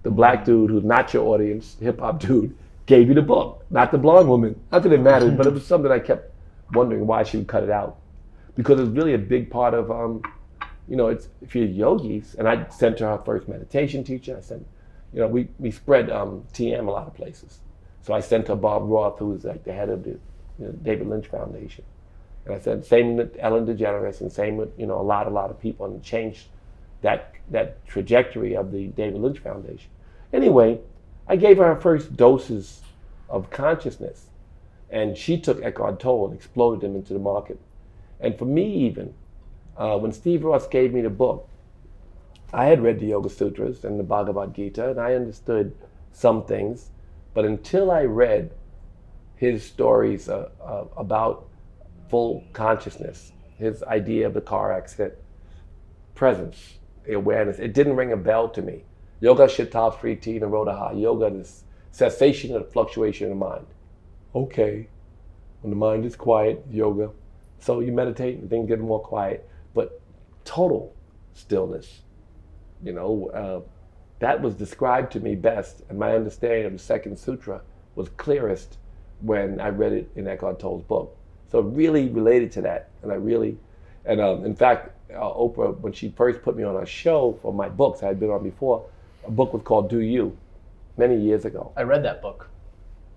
the black dude who's not your audience, the hip hop dude, gave you the book, not the blonde woman. Not that it mattered, but it was something I kept wondering why she would cut it out. Because it's really a big part of, it's if you're yogis, and I sent her first meditation teacher. I sent, we spread TM a lot of places. So I sent her Bob Roth, who was like the head of the David Lynch Foundation. And I said, same with Ellen DeGeneres and same with, a lot of people, and changed that trajectory of the David Lynch Foundation. Anyway, I gave her first doses of consciousness, and she took Eckhart Tolle and exploded them into the market. And for me even, when Steve Ross gave me the book, I had read the Yoga Sutras and the Bhagavad Gita, and I understood some things, but until I read his stories about full consciousness, his idea of the car accident, presence, the awareness, it didn't ring a bell to me. Yoga Shatav Friti Narodaha. Yoga is cessation of the fluctuation of the mind. Okay, when the mind is quiet, yoga. So you meditate and things get more quiet, but total stillness. That was described to me best, and my understanding of the second sutra was clearest when I read it in Eckhart Tolle's book. So it really related to that, in fact, Oprah, when she first put me on a show for my books I had been on before, a book was called Do You, many years ago. I read that book.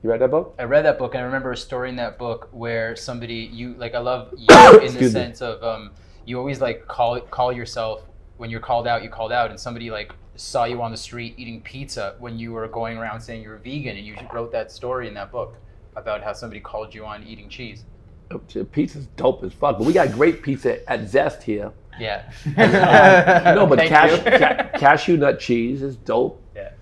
You read that book? I read that book, and I remember a story in that book where somebody, I love you in the sense of, you always call yourself, when you're called out, you called out, and somebody saw you on the street eating pizza when you were going around saying you were vegan, and you wrote that story in that book about how somebody called you on eating cheese. Pizza's dope as fuck, but we got great pizza at Zest here. Yeah. No, but Thank you. cashew nut cheese is dope. Yeah.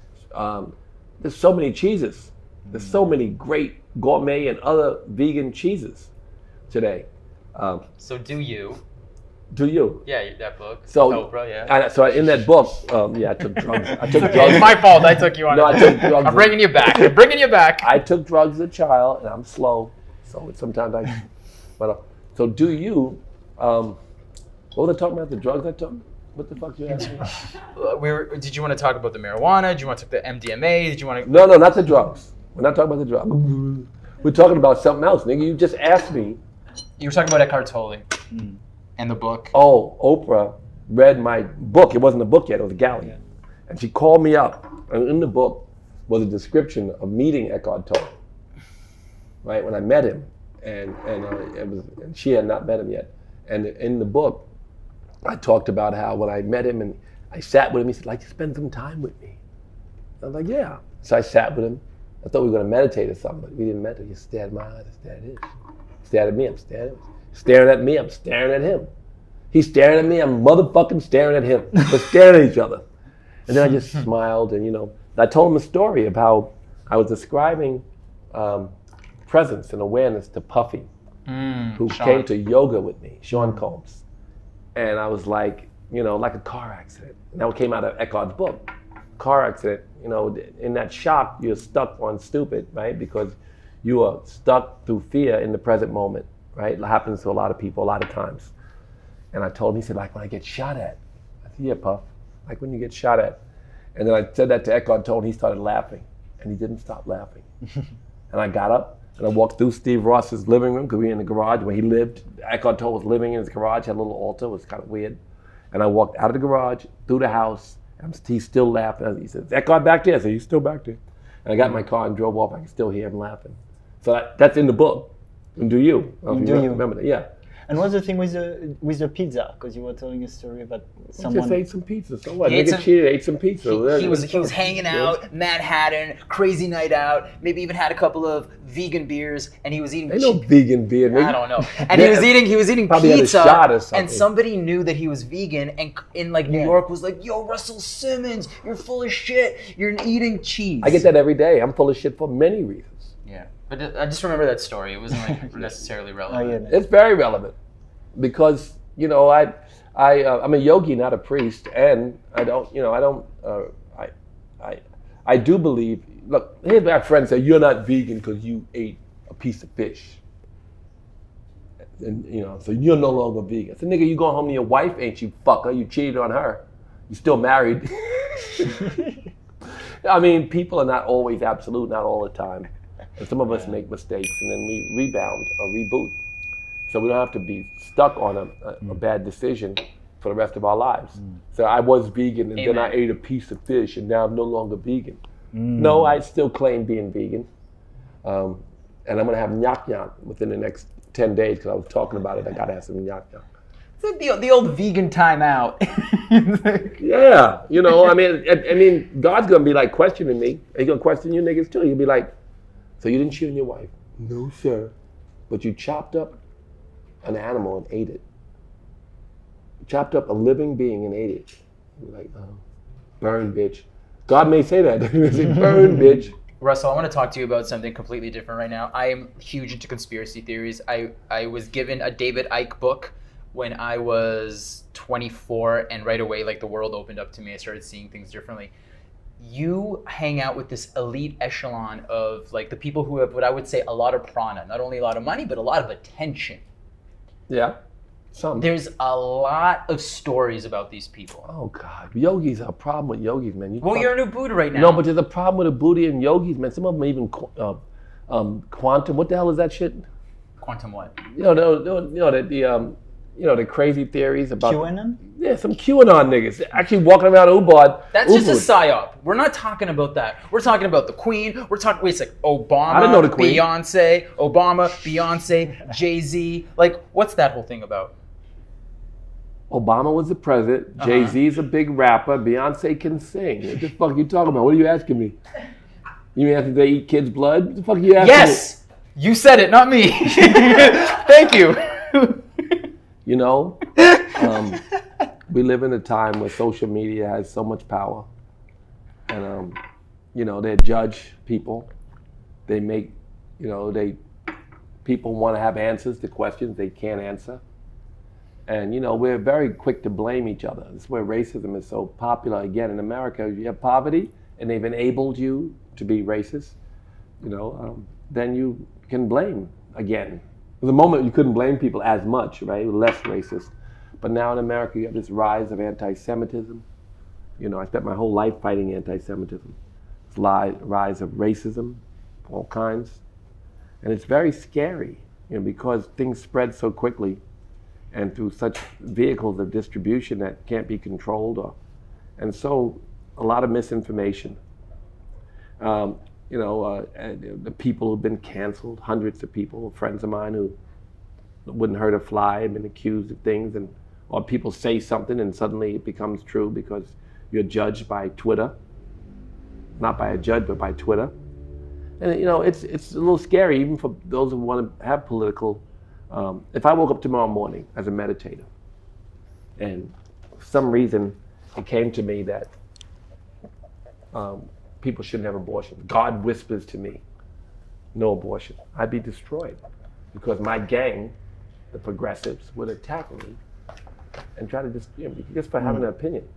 There's so many cheeses. There's so many great gourmet and other vegan cheeses today. So Do You. Do You? Yeah, that book. So Oprah, yeah. So in that book, I took drugs. It's my fault. I took you on. No, I took drugs. I'm bringing you back. I'm bringing you back. I took drugs as a child, and I'm slow, so sometimes so Do You? What was I talking about? The drugs I took? What the fuck you asking? Did you want to talk about the marijuana? Did you want to talk the MDMA? Did you want to? No, not the drugs. We're not talking about the drugs. We're talking about something else, nigga. You just asked me. You were talking about Eckhart Tolle and the book. Oh, Oprah read my book. It wasn't a book yet. It was a galley. Yeah. And she called me up, and in the book was a description of meeting Eckhart Tolle. Right when I met him, and she had not met him yet. And in the book, I talked about how when I met him and I sat with him, he said, "Like to spend some time with me." I was like, "Yeah." So I sat with him. I thought we were going to meditate or something, but we didn't meditate. He stared in my eyes. I stared at his. He stared at me. I'm staring at him. Staring at me. I'm staring at him. He's staring at me. I'm motherfucking staring at him. We're staring at each other. And then I just smiled, and I told him a story of how I was describing presence and awareness to Puffy, who came to yoga with me, Sean Combs. And I was like, like a car accident. And that came out of Eckhart's book. Car accident, in that shock, you're stuck on stupid, right? Because you are stuck through fear in the present moment, right? It happens to a lot of people a lot of times. And I told him, he said, like when I get shot at. I said, yeah, Puff, like when you get shot at. And then I said that to Eckhart Tolle, and he started laughing. And he didn't stop laughing. And I got up, and I walked through Steve Ross's living room, because we were in the garage where he lived. Eckhart Tolle was living in his garage, had a little altar, it was kind of weird. And I walked out of the garage, through the house, and he's still laughing. He said, is Eckhart back there? I said, he's still back there. And I got in my car and drove off. I can still hear him laughing. So that's in the book. And do you? I don't know if you remember that? Yeah. And what's the thing with the pizza? Because you were telling a story about someone. Just ate some pizza. So what? Nigga cheated, ate some pizza. He was hanging out, Manhattan, crazy night out. Maybe even had a couple of vegan beers, and he was eating. Ain't no vegan beer. I don't know. And he was eating Probably pizza, had a shot or something. and somebody knew that he was vegan, and in like New York was like, "Yo, Russell Simmons, you're full of shit. You're eating cheese." I get that every day. I'm full of shit for many reasons. Yeah, but I just remember that story. It wasn't like necessarily relevant. It's very relevant. Because I'm a yogi, not a priest, and I do believe. Look, here's my friend say you're not vegan because you ate a piece of fish, and so you're no longer vegan. I said, nigga, you going home to your wife, ain't you, fucker? You cheated on her. You still married. I mean, people are not always absolute, not all the time, and some of us make mistakes, and then we rebound or reboot. So we don't have to be stuck on a bad decision for the rest of our lives. So I was vegan, and then I ate a piece of fish, and now I'm no longer vegan. No, I still claim being vegan. And I'm going to have nyak within the next 10 days, because I was talking about it. I got to have some nyak. It's like the old vegan timeout. Yeah, I mean, God's going to be like questioning me. He's going to question you niggas too. He'll be like, so you didn't cheat on your wife? No, sir. But you chopped up an animal and ate it. Chopped up a living being and ate it. You're like, oh, burn, bitch. God may say that. He may say, burn, bitch. Russell, I want to talk to you about something completely different right now. I am huge into conspiracy theories. I was given a David Icke book when I was 24, and right away, like, the world opened up to me. I started seeing things differently. You hang out with this elite echelon of, like, the people who have what I would say a lot of prana, not only a lot of money, but a lot of attention. Yeah, some. There's a lot of stories about these people. Oh God, yogis are a problem with yogis, man. You're in Ubud right now. No, but there's a problem with Ubud and yogis, man. Some of them are even quantum. What the hell is that shit? Quantum what? The crazy theories about QAnon? Yeah, some QAnon niggas actually walking around Ubud. That's just a psyop. We're not talking about that. We're talking about the Queen. We're talking. Wait a sec. Obama. I didn't know the Queen. Beyonce, Jay-Z. Like, what's that whole thing about? Obama was the president. Jay-Z's a big rapper. Beyonce can sing. What the fuck are you talking about? What are you asking me? You mean after they eat kids' blood? What the fuck are you asking me? Yes, you said it, not me. Thank you. We live in a time where social media has so much power, and they judge people. They make, people want to have answers to questions they can't answer, and we're very quick to blame each other. That's where racism is so popular. Again, in America, if you have poverty and they've enabled you to be racist, then you can blame again. At the moment, you couldn't blame people as much, right? Less racist. But now in America, you have this rise of anti-Semitism. I spent my whole life fighting anti-Semitism. This rise of racism, all kinds. And it's very scary, because things spread so quickly and through such vehicles of distribution that can't be controlled. And so a lot of misinformation. The people who've been canceled, hundreds of people, friends of mine who wouldn't hurt a fly, have been accused of things, or people say something and suddenly it becomes true because you're judged by Twitter. Not by a judge, but by Twitter. And it's a little scary even for those who want to have political. If I woke up tomorrow morning as a meditator, and for some reason it came to me that people shouldn't have abortion. God whispers to me, no abortion. I'd be destroyed because my gang, the progressives, would attack me and try to just for having an opinion.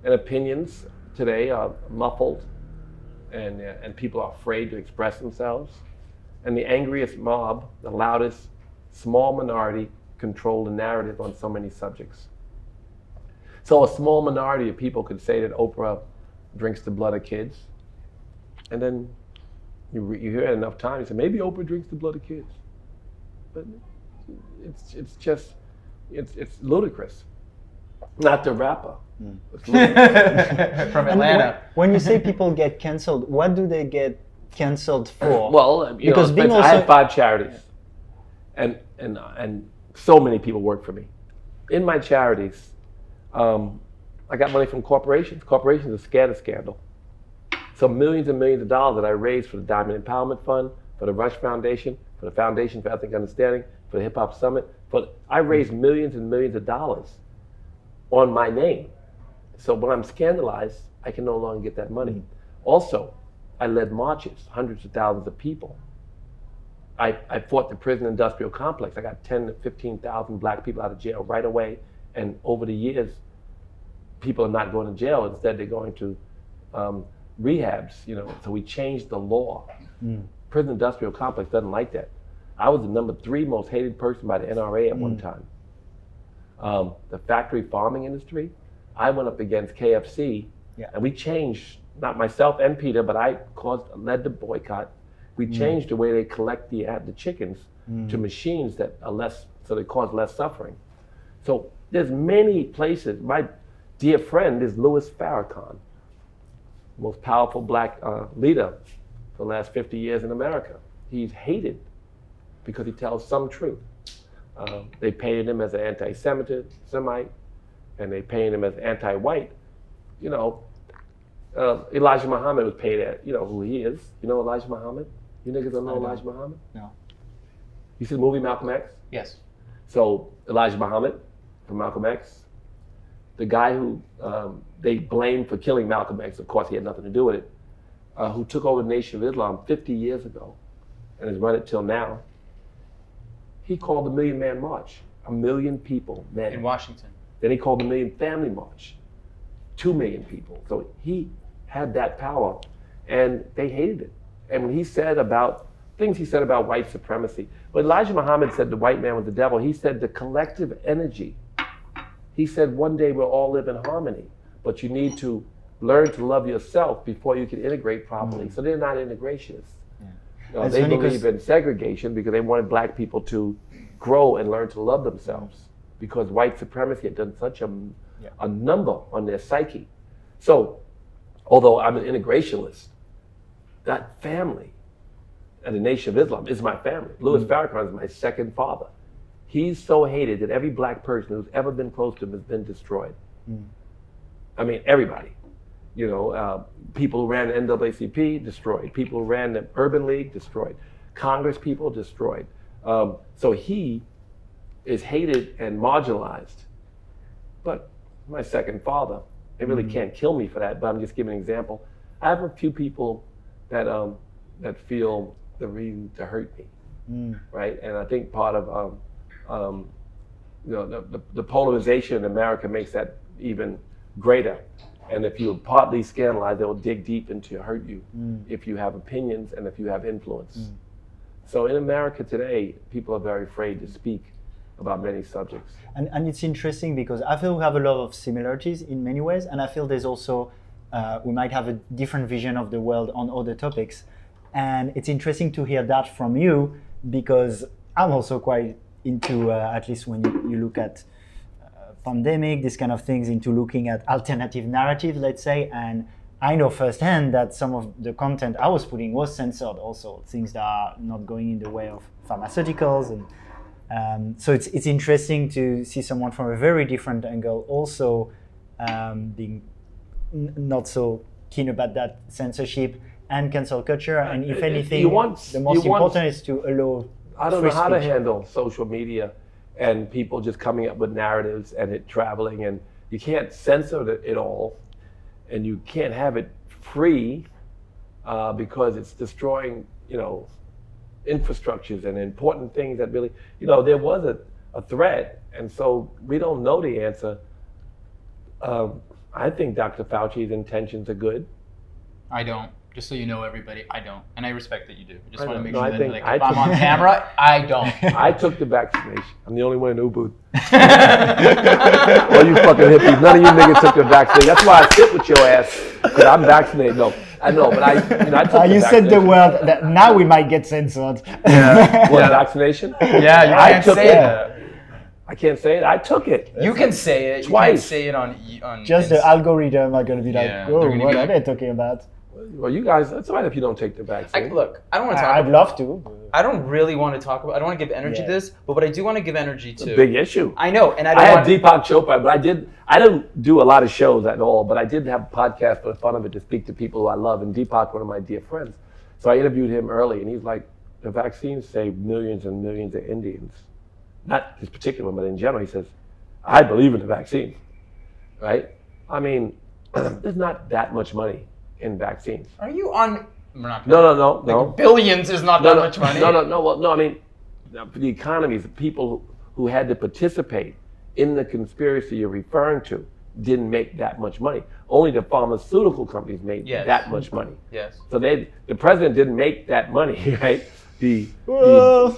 And opinions today are muffled, and people are afraid to express themselves. And the angriest mob, the loudest, small minority, control the narrative on so many subjects. So a small minority of people could say that Oprah drinks the blood of kids. And then you hear it enough times, you say, maybe Oprah drinks the blood of kids. But it's ludicrous. Not the rapper. It's ludicrous. From And Atlanta. when you say people get cancelled, what do they get cancelled for? Well, Because being I have also- 5 charities, and so many people work for me. In my charities, I got money from corporations. Corporations are scared of scandal. So millions and millions of dollars that I raised for the Diamond Empowerment Fund, for the Rush Foundation, for the Foundation for Ethnic Understanding, for the Hip Hop Summit, I raised millions and millions of dollars on my name. So when I'm scandalized, I can no longer get that money. Also, I led marches, hundreds of thousands of people. I fought the prison industrial complex. I got 10 to 15,000 black people out of jail right away. And over the years, people are not going to jail. Instead, they're going to rehabs, So we changed the law. Prison industrial complex doesn't like that. I was the number 3 most hated person by the NRA at one time. The factory farming industry, I went up against KFC, and we changed, not myself and Peter, but I led the boycott. We changed the way they collect the chickens to machines that are less, so they cause less suffering. So there's many places. My dear friend is Louis Farrakhan, most powerful black leader for the last 50 years in America. He's hated because he tells some truth. They painted him as an anti-Semite, and they painted him as anti-white. Elijah Muhammad was paid at, who he is. You know Elijah Muhammad? You niggas don't know Elijah Muhammad? No. You see the movie Malcolm X? Yes. So Elijah Muhammad from Malcolm X, the guy who they blamed for killing Malcolm X, of course he had nothing to do with it, who took over the Nation of Islam 50 years ago and has run it till now, he called the Million Man March, 1 million people, men. In Washington. Then he called the Million Family March, 2 million people. So he had that power, and they hated it. And when he said about things he said about white supremacy, when Elijah Muhammad said the white man was the devil, he said the collective energy. He said one day we'll all live in harmony, but you need to learn to love yourself before you can integrate properly. So they're not integrationists. It's They funny 'cause- believe in segregation because they wanted black people to grow and learn to love themselves, because white supremacy had done such a number on their psyche. So, although I'm an integrationist, that family and the Nation of Islam is my family. Louis Farrakhan is my second father. He's so hated that every black person who's ever been close to him has been destroyed. I mean, everybody. People who ran the NAACP, destroyed. People who ran the Urban League, destroyed. Congress people, destroyed. So he is hated and marginalized. But my second father, they really can't kill me for that, but I'm just giving an example. I have a few people that feel the reason to hurt me, right? And I think part of the polarization in America makes that even greater. And if you're partly scandalized, they'll dig deep into hurt you if you have opinions and if you have influence. So in America today, people are very afraid to speak about many subjects. And it's interesting because I feel we have a lot of similarities in many ways, and I feel there's also, we might have a different vision of the world on other topics. And it's interesting to hear that from you, because I'm also quite into, at least when you look at pandemic, these kind of things, into looking at alternative narrative, let's say, and I know firsthand that some of the content I was putting was censored also, things that are not going in the way of pharmaceuticals. And so it's interesting to see someone from a very different angle also being not so keen about that censorship and cancel culture. And if anything, the most important is to allow I don't know how to speech. handle social media and people just coming up with narratives and it traveling, and you can't censor it all, and you can't have it free because it's destroying, infrastructures and important things that really, there was a threat, and so we don't know the answer. I think Dr. Fauci's intentions are good. I don't. Just so you know, everybody, I don't, and I respect that you do. I just I want to know. make No, sure I that think like, I if I'm took- on camera, I don't. I took the vaccination. I'm the only one in Ubud. All you fucking hippies, none of you niggas took the vaccine. That's why I sit with your ass, because I'm vaccinated. No, I know, but I took the You said the vaccination. word. That now we might get censored. What, vaccination? Yeah, you I can't took say it. that. I can't say it. I took it. You can say it. You Twice. can't say it on. Just the algorithm are going to be like, Yeah, whoa, they're gonna what be are like- they talking about? Well, you guys, it's all right if you don't take the vaccine. Look, I don't want to talk. I'd love to. I don't really want to talk about. I don't want to give energy Yeah. to this, but what I do want to give energy to. Big issue. I know, and I I don't had want. Deepak Chopra, but I didn't do a lot of shows at all, but I did have a podcast for the fun of it to speak to people who I love, and Deepak, one of my dear friends. So I interviewed him early, and he's like, the vaccines save millions and millions of Indians. Not this particular one, but in general, he says, I believe in the vaccine, right? I mean, there's not that much money in vaccines. Are you on? We're not. No. Billions is not that much money. No. I mean, for the economies, the people who had to participate in the conspiracy you're referring to didn't make that much money. Only the pharmaceutical companies made Yes. that much money. Yes. So the president didn't make that money, right? Well,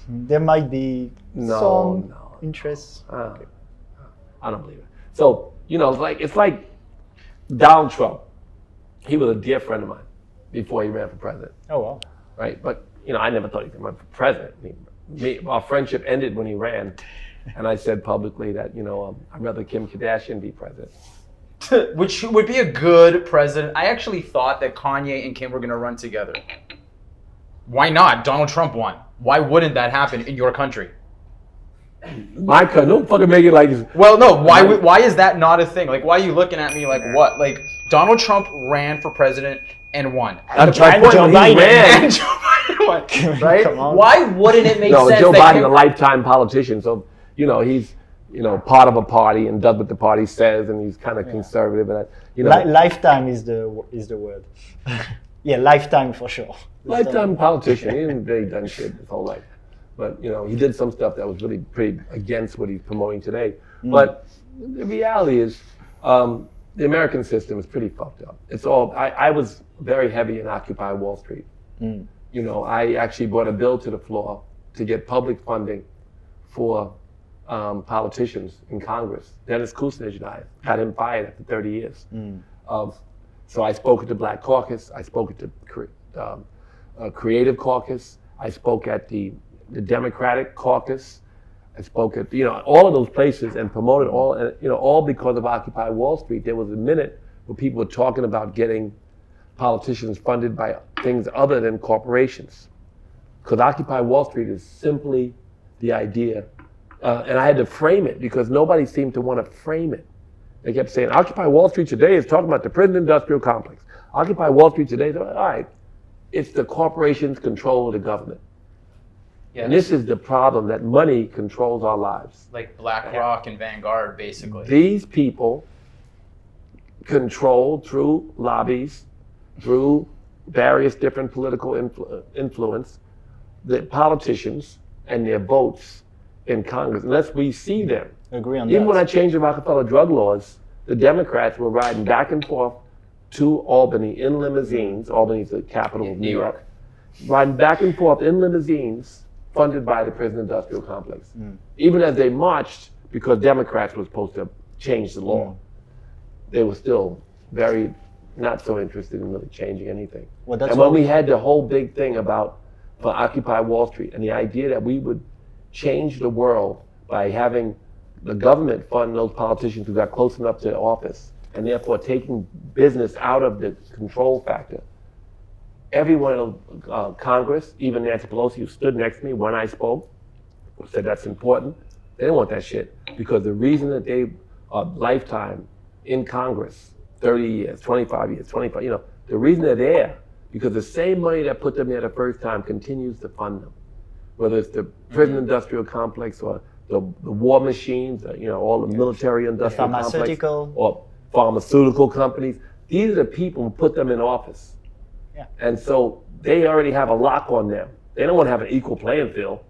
there might be No, some no. interest. I don't believe it. So, it's like Donald Trump. He was a dear friend of mine before he ran for president, Oh wow. right? But, I never thought he could run for president. Our friendship ended when he ran, and I said publicly that, I'd rather Kim Kardashian be president. Which would be a good president. I actually thought that Kanye and Kim were going to run together. Why not? Donald Trump won. Why wouldn't that happen in your country? My cousin, don't fucking make it like it's... Well, no. Why is that not a thing? Like, why are you looking at me like what? Like, Donald Trump ran for president and won. That's my point. Joe When he Biden. ran- And Joe Biden won, right? Come on. Why wouldn't it make No, sense Joe that Biden's Kim... a lifetime politician, so he's part of a party and does what the party says, and he's kind of conservative, and Lifetime is the word. Yeah, lifetime for sure. lifetime politician. He didn't really done shit his whole life, but he did some stuff that was really pretty against what he's promoting today. But the reality is, the American system is pretty fucked up. It's all. I was very heavy in Occupy Wall Street. I actually brought a bill to the floor to get public funding for politicians in Congress. Dennis Kucinich died, got him fired after 30 years. So I spoke at the Black Caucus, I spoke at the Creative Caucus, I spoke at the Democratic Caucus, I spoke at all of those places and promoted all because of Occupy Wall Street. There was a minute where people were talking about getting politicians funded by things other than corporations. Because Occupy Wall Street is simply the idea. And I had to frame it because nobody seemed to want to frame it. They kept saying, Occupy Wall Street today is talking about the prison industrial complex. Occupy Wall Street today, all right, it's the corporations control the government. Yes. And this is the problem, that money controls our lives. Like BlackRock and Vanguard, basically. These people control through lobbies, through various different political influence, the politicians and their votes in Congress, unless we see them. Agree on Even that. when I changed the Rockefeller drug laws, the Democrats were riding back and forth to Albany in limousines. Albany's the capital of New York. Riding back and forth in limousines funded by the prison industrial complex. Even as they marched, because Democrats were supposed to change the law, they were still very not so interested in really changing anything. Well, that's and what when we had the whole big thing about for Occupy Wall Street and the idea that we would change the world by having the government fund those politicians who got close enough to office, and therefore taking business out of the control factor. Everyone in Congress, even Nancy Pelosi, who stood next to me when I spoke, said that's important. They didn't want that shit because the reason that they are lifetime in Congress, 30 years, 25 years, the reason they're there, because the same money that put them there the first time continues to fund them. Whether it's the prison industrial complex or the war machines, all the military industrial complex, pharmaceutical. or pharmaceutical companies. These are the people who put them in office. Yeah. And so they already have a lock on them. They don't want to have an equal playing field.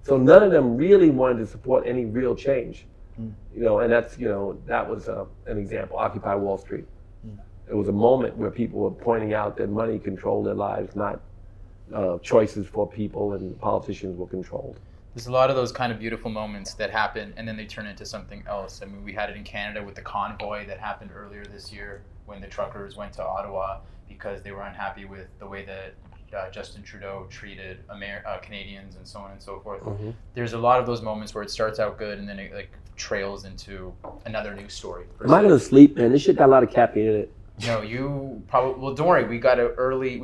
So none of them really wanted to support any real change. And that's, that was an example, Occupy Wall Street. It was a moment where people were pointing out that money controlled their lives, not choices for people, and politicians were controlled. There's a lot of those kind of beautiful moments that happen and then they turn into something else. I mean, we had it in Canada with the convoy that happened earlier this year when the truckers went to Ottawa because they were unhappy with the way that Justin Trudeau treated Canadians and so on and so forth. Mm-hmm. There's a lot of those moments where it starts out good and then it like trails into another news story. Am I gonna sleep, man? This shit got a lot of caffeine in it. No, you probably. Well, don't worry. We got a early.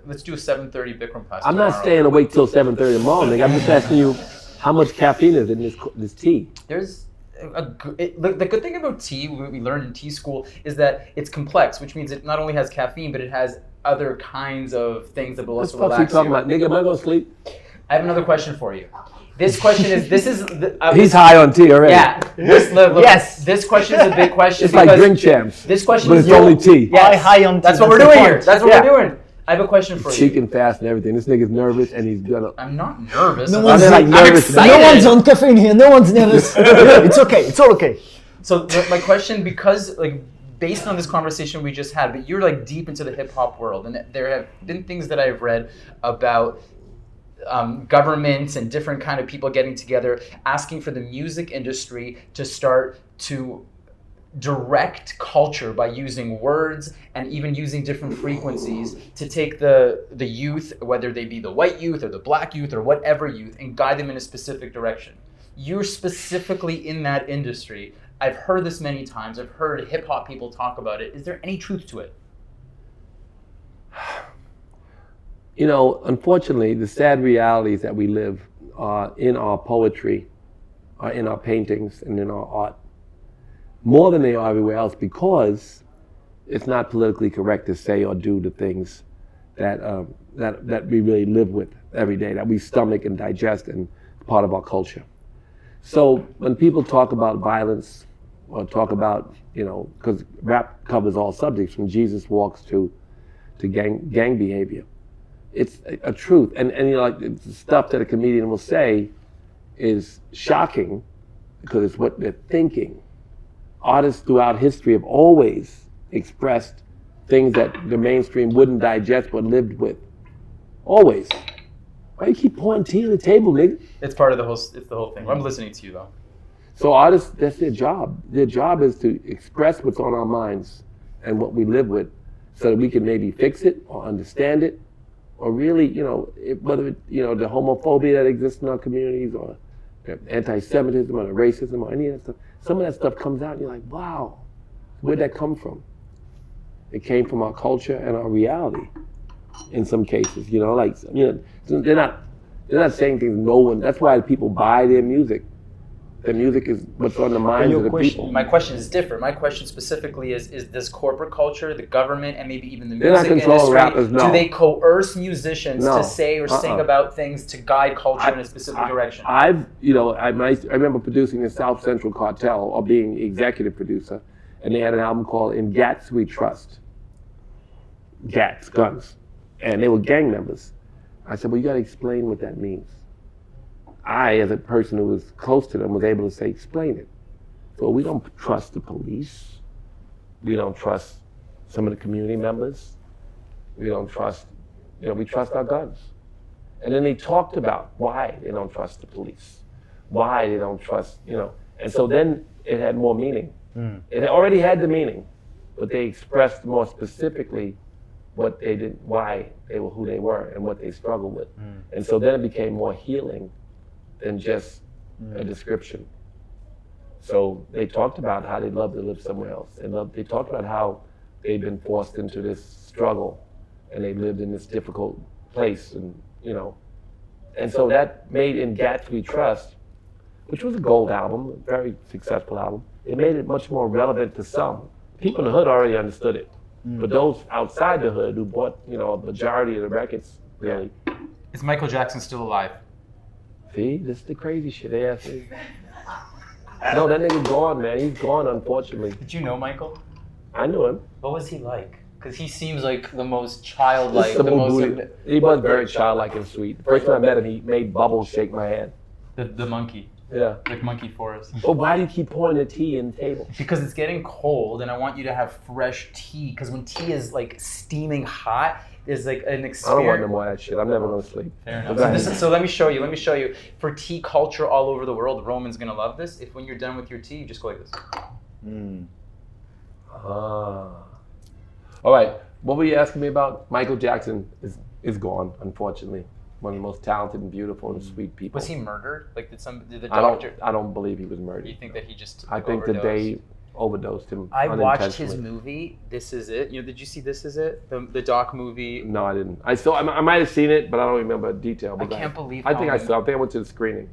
Let's do a 7:30 Bikram class. I'm not tomorrow. staying awake till 7:30 tomorrow, nigga. I'm just asking you how much caffeine is in this tea. There's the good thing about tea, what we learned in tea school, is that it's complex, which means it not only has caffeine, but it has other kinds of things that will What also the fuck you relax talking you. about, nigga? Am I gonna sleep? I have another question for you. This question is. He's high on tea already. Yeah. Look, Yes. This question is a big question. It's like because drink champs. This question But is it's only tea. Yes. High on tea, That's what we're that's the doing here. point. That's what Yeah. we're doing. I have a question for you. Cheeking fast and everything. This nigga's nervous and he's gonna. I'm not nervous. No I'm one's like I'm nervous. excited. No one's on caffeine here. No one's nervous. It's okay. It's all okay. So my question, because like based on this conversation we just had, but you're like deep into the hip hop world, and there have been things that I've read about governments and different kind of people getting together, asking for the music industry to start to direct culture by using words and even using different frequencies to take the youth, whether they be the white youth or the black youth or whatever youth, and guide them in a specific direction. You're specifically in that industry. I've heard this many times. I've heard hip hop people talk about it. Is there any truth to it? You know, unfortunately, the sad realities that we live in our poetry, are in our paintings, and in our art, more than they are everywhere else, because it's not politically correct to say or do the things that we really live with every day, that we stomach and digest, and part of our culture. So when people talk about violence or talk about, you know, because rap covers all subjects from Jesus walks to gang behavior. It's a truth, and you know, like the stuff that a comedian will say is shocking because it's what they're thinking. Artists throughout history have always expressed things that the mainstream wouldn't digest but lived with. Always. Why you keep pouring tea on the table, nigga? It's part of the whole. It's the whole thing. I'm listening to you though. So artists, that's their job. Their job is to express what's on our minds and what we live with, so that we can maybe fix it or understand it, or really, you know, whether it, you know, the homophobia that exists in our communities, or anti-Semitism, or the racism, or any of that stuff. Some of that stuff comes out, and you're like, wow, where'd that come from? It came from our culture and our reality. In some cases, you know, like, you know, they're not saying things no one. That's why people buy their music. Their music is what's on the minds of the people. My question is different. My question specifically is this corporate culture, the government, and maybe even the They're not music controlling industry, rappers, no. do they coerce musicians No. to say or sing about things to guide culture in a specific direction? I remember producing the South Central Cartel, or being executive producer, and they had an album called In Gats We Trust. Gats, guns. And they were gang members. I said, well, you gotta explain what that means. I, as a person who was close to them, was able to say, explain it. So we don't trust the police. We don't trust some of the community members. We don't trust, you know, we trust our guns. And then they talked about why they don't trust the police, why they don't trust, you know. And so then it had more meaning. It already had the meaning, but they expressed more specifically what they did, why they were who they were, and what they struggled with. And so then it became more healing than just a description. So they talked about how they'd love to live somewhere else. They talked about how they'd been forced into this struggle, and they lived in this difficult place, and you know. And so that made In Gats We Trust, which was a gold album, a very successful album, it made it much more relevant to some. People in the hood already understood it. But those outside the hood who bought, you know, a majority of the records, really. Is Michael Jackson still alive? See, this is the crazy shit. Yeah, see. No, that nigga gone, man. He's gone, unfortunately. Did you know Michael? I knew him. What was he like? Because he seems like the most childlike, The the most he was very childlike and sweet. The first time I met him, he made Bubbles shake my hand. the monkey. Yeah. like monkey forest. Oh, why do you keep pouring the tea in the table? Because it's getting cold, and I want you to have fresh tea. Because when tea is like steaming hot, there's like an experience. I don't want no more of that shit. I'm never gonna sleep. Fair enough. Go So, ahead. so let me show you. Let me show you. For tea culture all over the world, Roman's gonna love this. If when you're done with your tea, you just go like this. All right. What were you asking me about? Michael Jackson is gone, unfortunately. One of the most talented and beautiful and sweet people. Was he murdered? Like did the doctor? I don't believe he was murdered. You think that he just? I think that they overdosed him. I watched his unintentionally. movie. This Is It. You know, did you see This Is It? The doc movie. No, I didn't. I might have seen it, but I don't remember detail. I can't believe. I think how I saw. I think I went to the screening.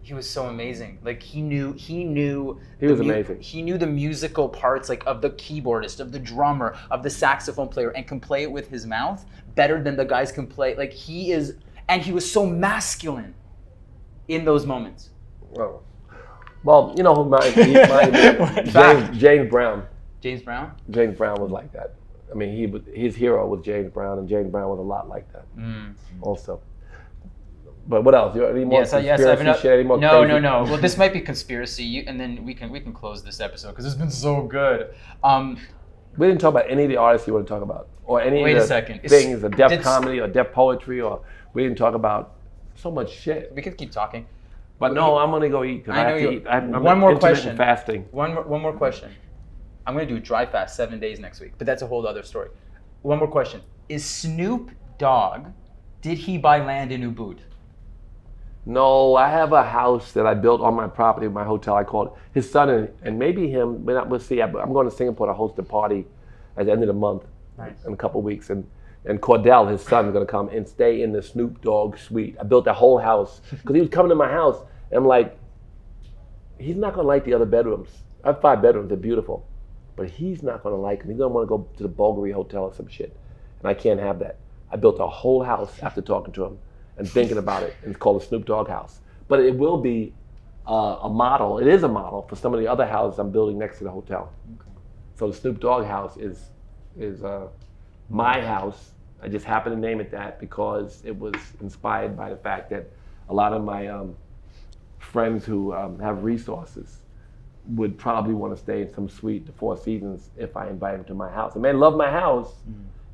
He was so amazing. Like he knew. He the was amazing. He knew the musical parts, like of the keyboardist, of the drummer, of the saxophone player, and can play it with his mouth better than the guys can play. Like he is, and he was so masculine in those moments. Well, you know who James Brown. James Brown. James Brown was like that. I mean, his hero was James Brown, and James Brown was a lot like that. Also. But what else? Any more conspiracy shit? Any more No. crazy- Well, this might be conspiracy, and then we can close this episode because it's been so good. We didn't talk about any of the artists you want to talk about, or any Wait of a the second. things, deaf Did- comedy or deaf poetry, or we didn't talk about so much shit. We could keep talking. But no, I'm gonna go eat. 'Cause I I know have to you. eat. I'm One more intermittent question. Fasting. One more question. I'm gonna do a dry fast 7 days next week, but that's a whole other story. One more question: is Snoop Dogg? Did he buy land in Ubud? No, I have a house that I built on my property, my hotel. I called his son and maybe him. We'll see. I'm going to Singapore to host a party at the end of the month, in a couple of weeks, and Cordell, his son, is going to come and stay in the Snoop Dogg suite. I built that whole house because he was coming to my house, and I'm like, he's not going to like the other bedrooms. I have 5 bedrooms. They're beautiful, but he's not going to like them. He's going to want to go to the Bulgari Hotel or some shit, and I can't have that. I built a whole house after talking to him and thinking about it, and it's called the Snoop Dogg house. But it will be a model. It is a model for some of the other houses I'm building next to the hotel. Okay. So the Snoop Dogg house is my house. I just happened to name it that because it was inspired by the fact that a lot of my friends who have resources would probably want to stay in some suite, the Four Seasons, if I invite them to my house. And they love my house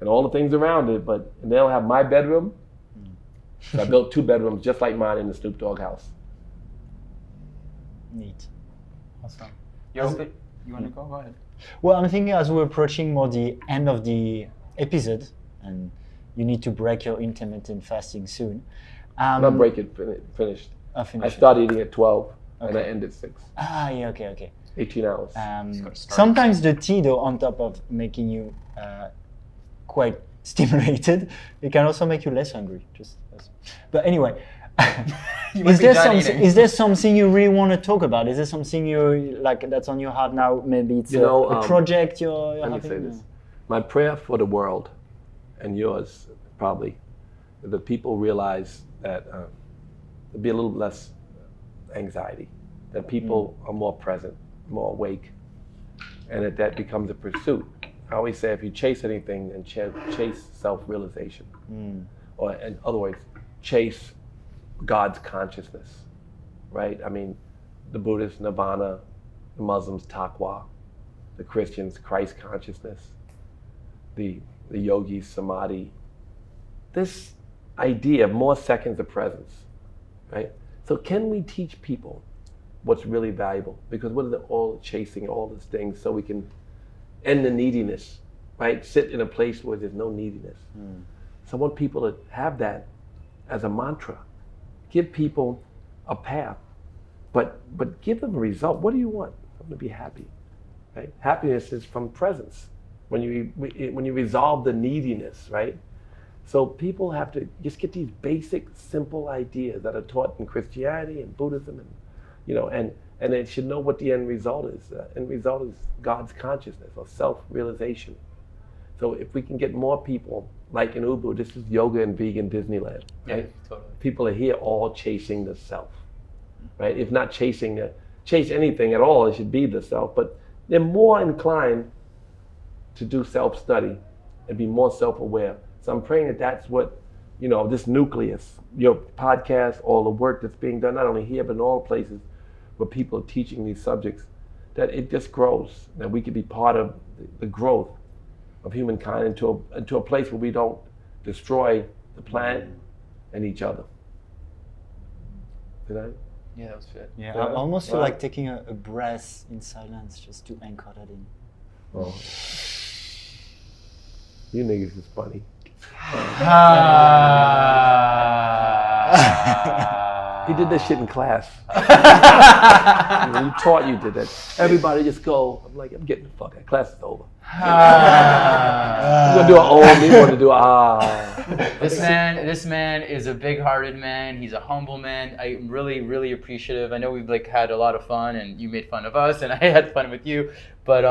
and all the things around it, but they don't have my bedroom. So I built 2 bedrooms just like mine in the Snoop Dogg house. Neat. Awesome. You want to go? Go ahead. Well, I'm thinking as we're approaching more the end of the episode, and you need to break your intermittent fasting soon. Not break it, finished. Finish I started eating at 12 and I Okay. end at 6. Yeah, okay. 18 hours. Sometimes the tea, though, on top of making you quite stimulated, it can also make you less hungry. But anyway, is there something you really want to talk about? Is there something you like that's on your heart now? Maybe it's a project you're let having. me say this. My prayer for the world, and yours probably, is that people realize that there'll be a little less anxiety, that people are more present, more awake, and that becomes a pursuit. I always say if you chase anything, then chase self-realization. Or in other words, chase God's consciousness, right? I mean, the Buddhists, nirvana, the Muslims, taqwa, the Christians, Christ consciousness, the yogis, samadhi. This idea of more seconds of presence, right? So can we teach people what's really valuable? Because what are they all chasing all these things so we can end the neediness, right? Sit in a place where there's no neediness. So I want people to have that as a mantra. Give people a path, but give them a result. What do you want? I want to be happy, right? Happiness is from presence. When you resolve the neediness, right? So people have to just get these basic, simple ideas that are taught in Christianity and Buddhism, and they should know what the end result is. The end result is God's consciousness or self-realization. So if we can get more people, like in Ubud, this is yoga and vegan Disneyland, right? Yeah, totally. People are here all chasing the self, right? If not chase anything at all, it should be the self, but they're more inclined to do self-study and be more self-aware. So I'm praying that that's what, this nucleus, your podcast, all the work that's being done, not only here, but in all places, where people are teaching these subjects, that it just grows, that we can be part of the growth of humankind into a place where we don't destroy the planet and each other. Did I? Yeah, that was fit. Yeah, Yeah, I almost feel right. like taking a breath in silence just to anchor that in. Oh. You niggas is funny. He did that shit in class. When you taught, you did that. Everybody just go. I'm like, I'm getting the fuck out. Class is over. You're gonna do an oh, me want to do This man is a big-hearted man. He's a humble man. I'm really, really appreciative. I know we've had a lot of fun, and you made fun of us, and I had fun with you. But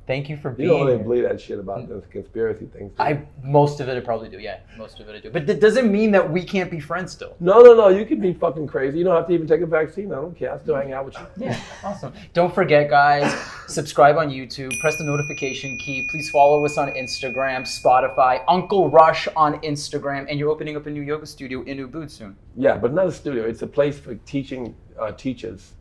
thank you for You being. don't really believe that shit about those conspiracy things. Do you? Most of it I probably do. Yeah, most of it I do. But that doesn't mean that we can't be friends still. No. You can be fucking crazy. You don't have to even take a vaccine. I don't care. I still hang out with you. Yeah, awesome. Don't forget, guys, subscribe on YouTube, press the notification key. Please follow us on Instagram, Spotify, Uncle Rush on Instagram, and you're opening up a new yoga studio in Ubud soon. Yeah, but not a studio. It's a place for teaching teachers.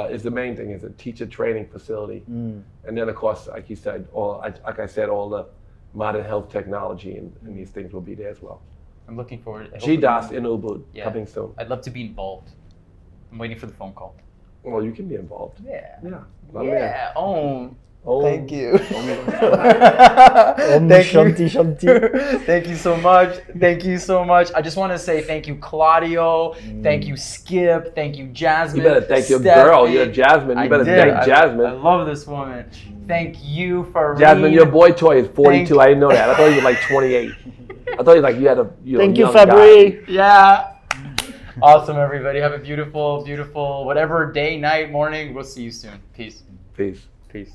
Is the main thing. It's a teacher training facility, and then of course, like you said, all the modern health technology and these things will be there as well. I'm looking forward. GDOS in Ubud coming soon. I'd love to be involved. I'm waiting for the phone call. Well, you can be involved. Yeah. Yeah. Yeah. Oh. Oh. Thank you. Shanti, shanti. Thank you so much. Thank you so much. I just want to say thank you, Claudio. Thank you, Skip. Thank you, Jasmine. You better thank your Stephanie. girl. You're Jasmine. You better thank Jasmine. I love this woman. Thank you, Fareed. Jasmine, your boy toy is 42. I didn't know that. I thought he was like 28. I thought he was like you had a Thank you, young guy. Fabri. Yeah. Awesome, everybody. Have a beautiful, beautiful, whatever day, night, morning. We'll see you soon. Peace. Peace. Peace.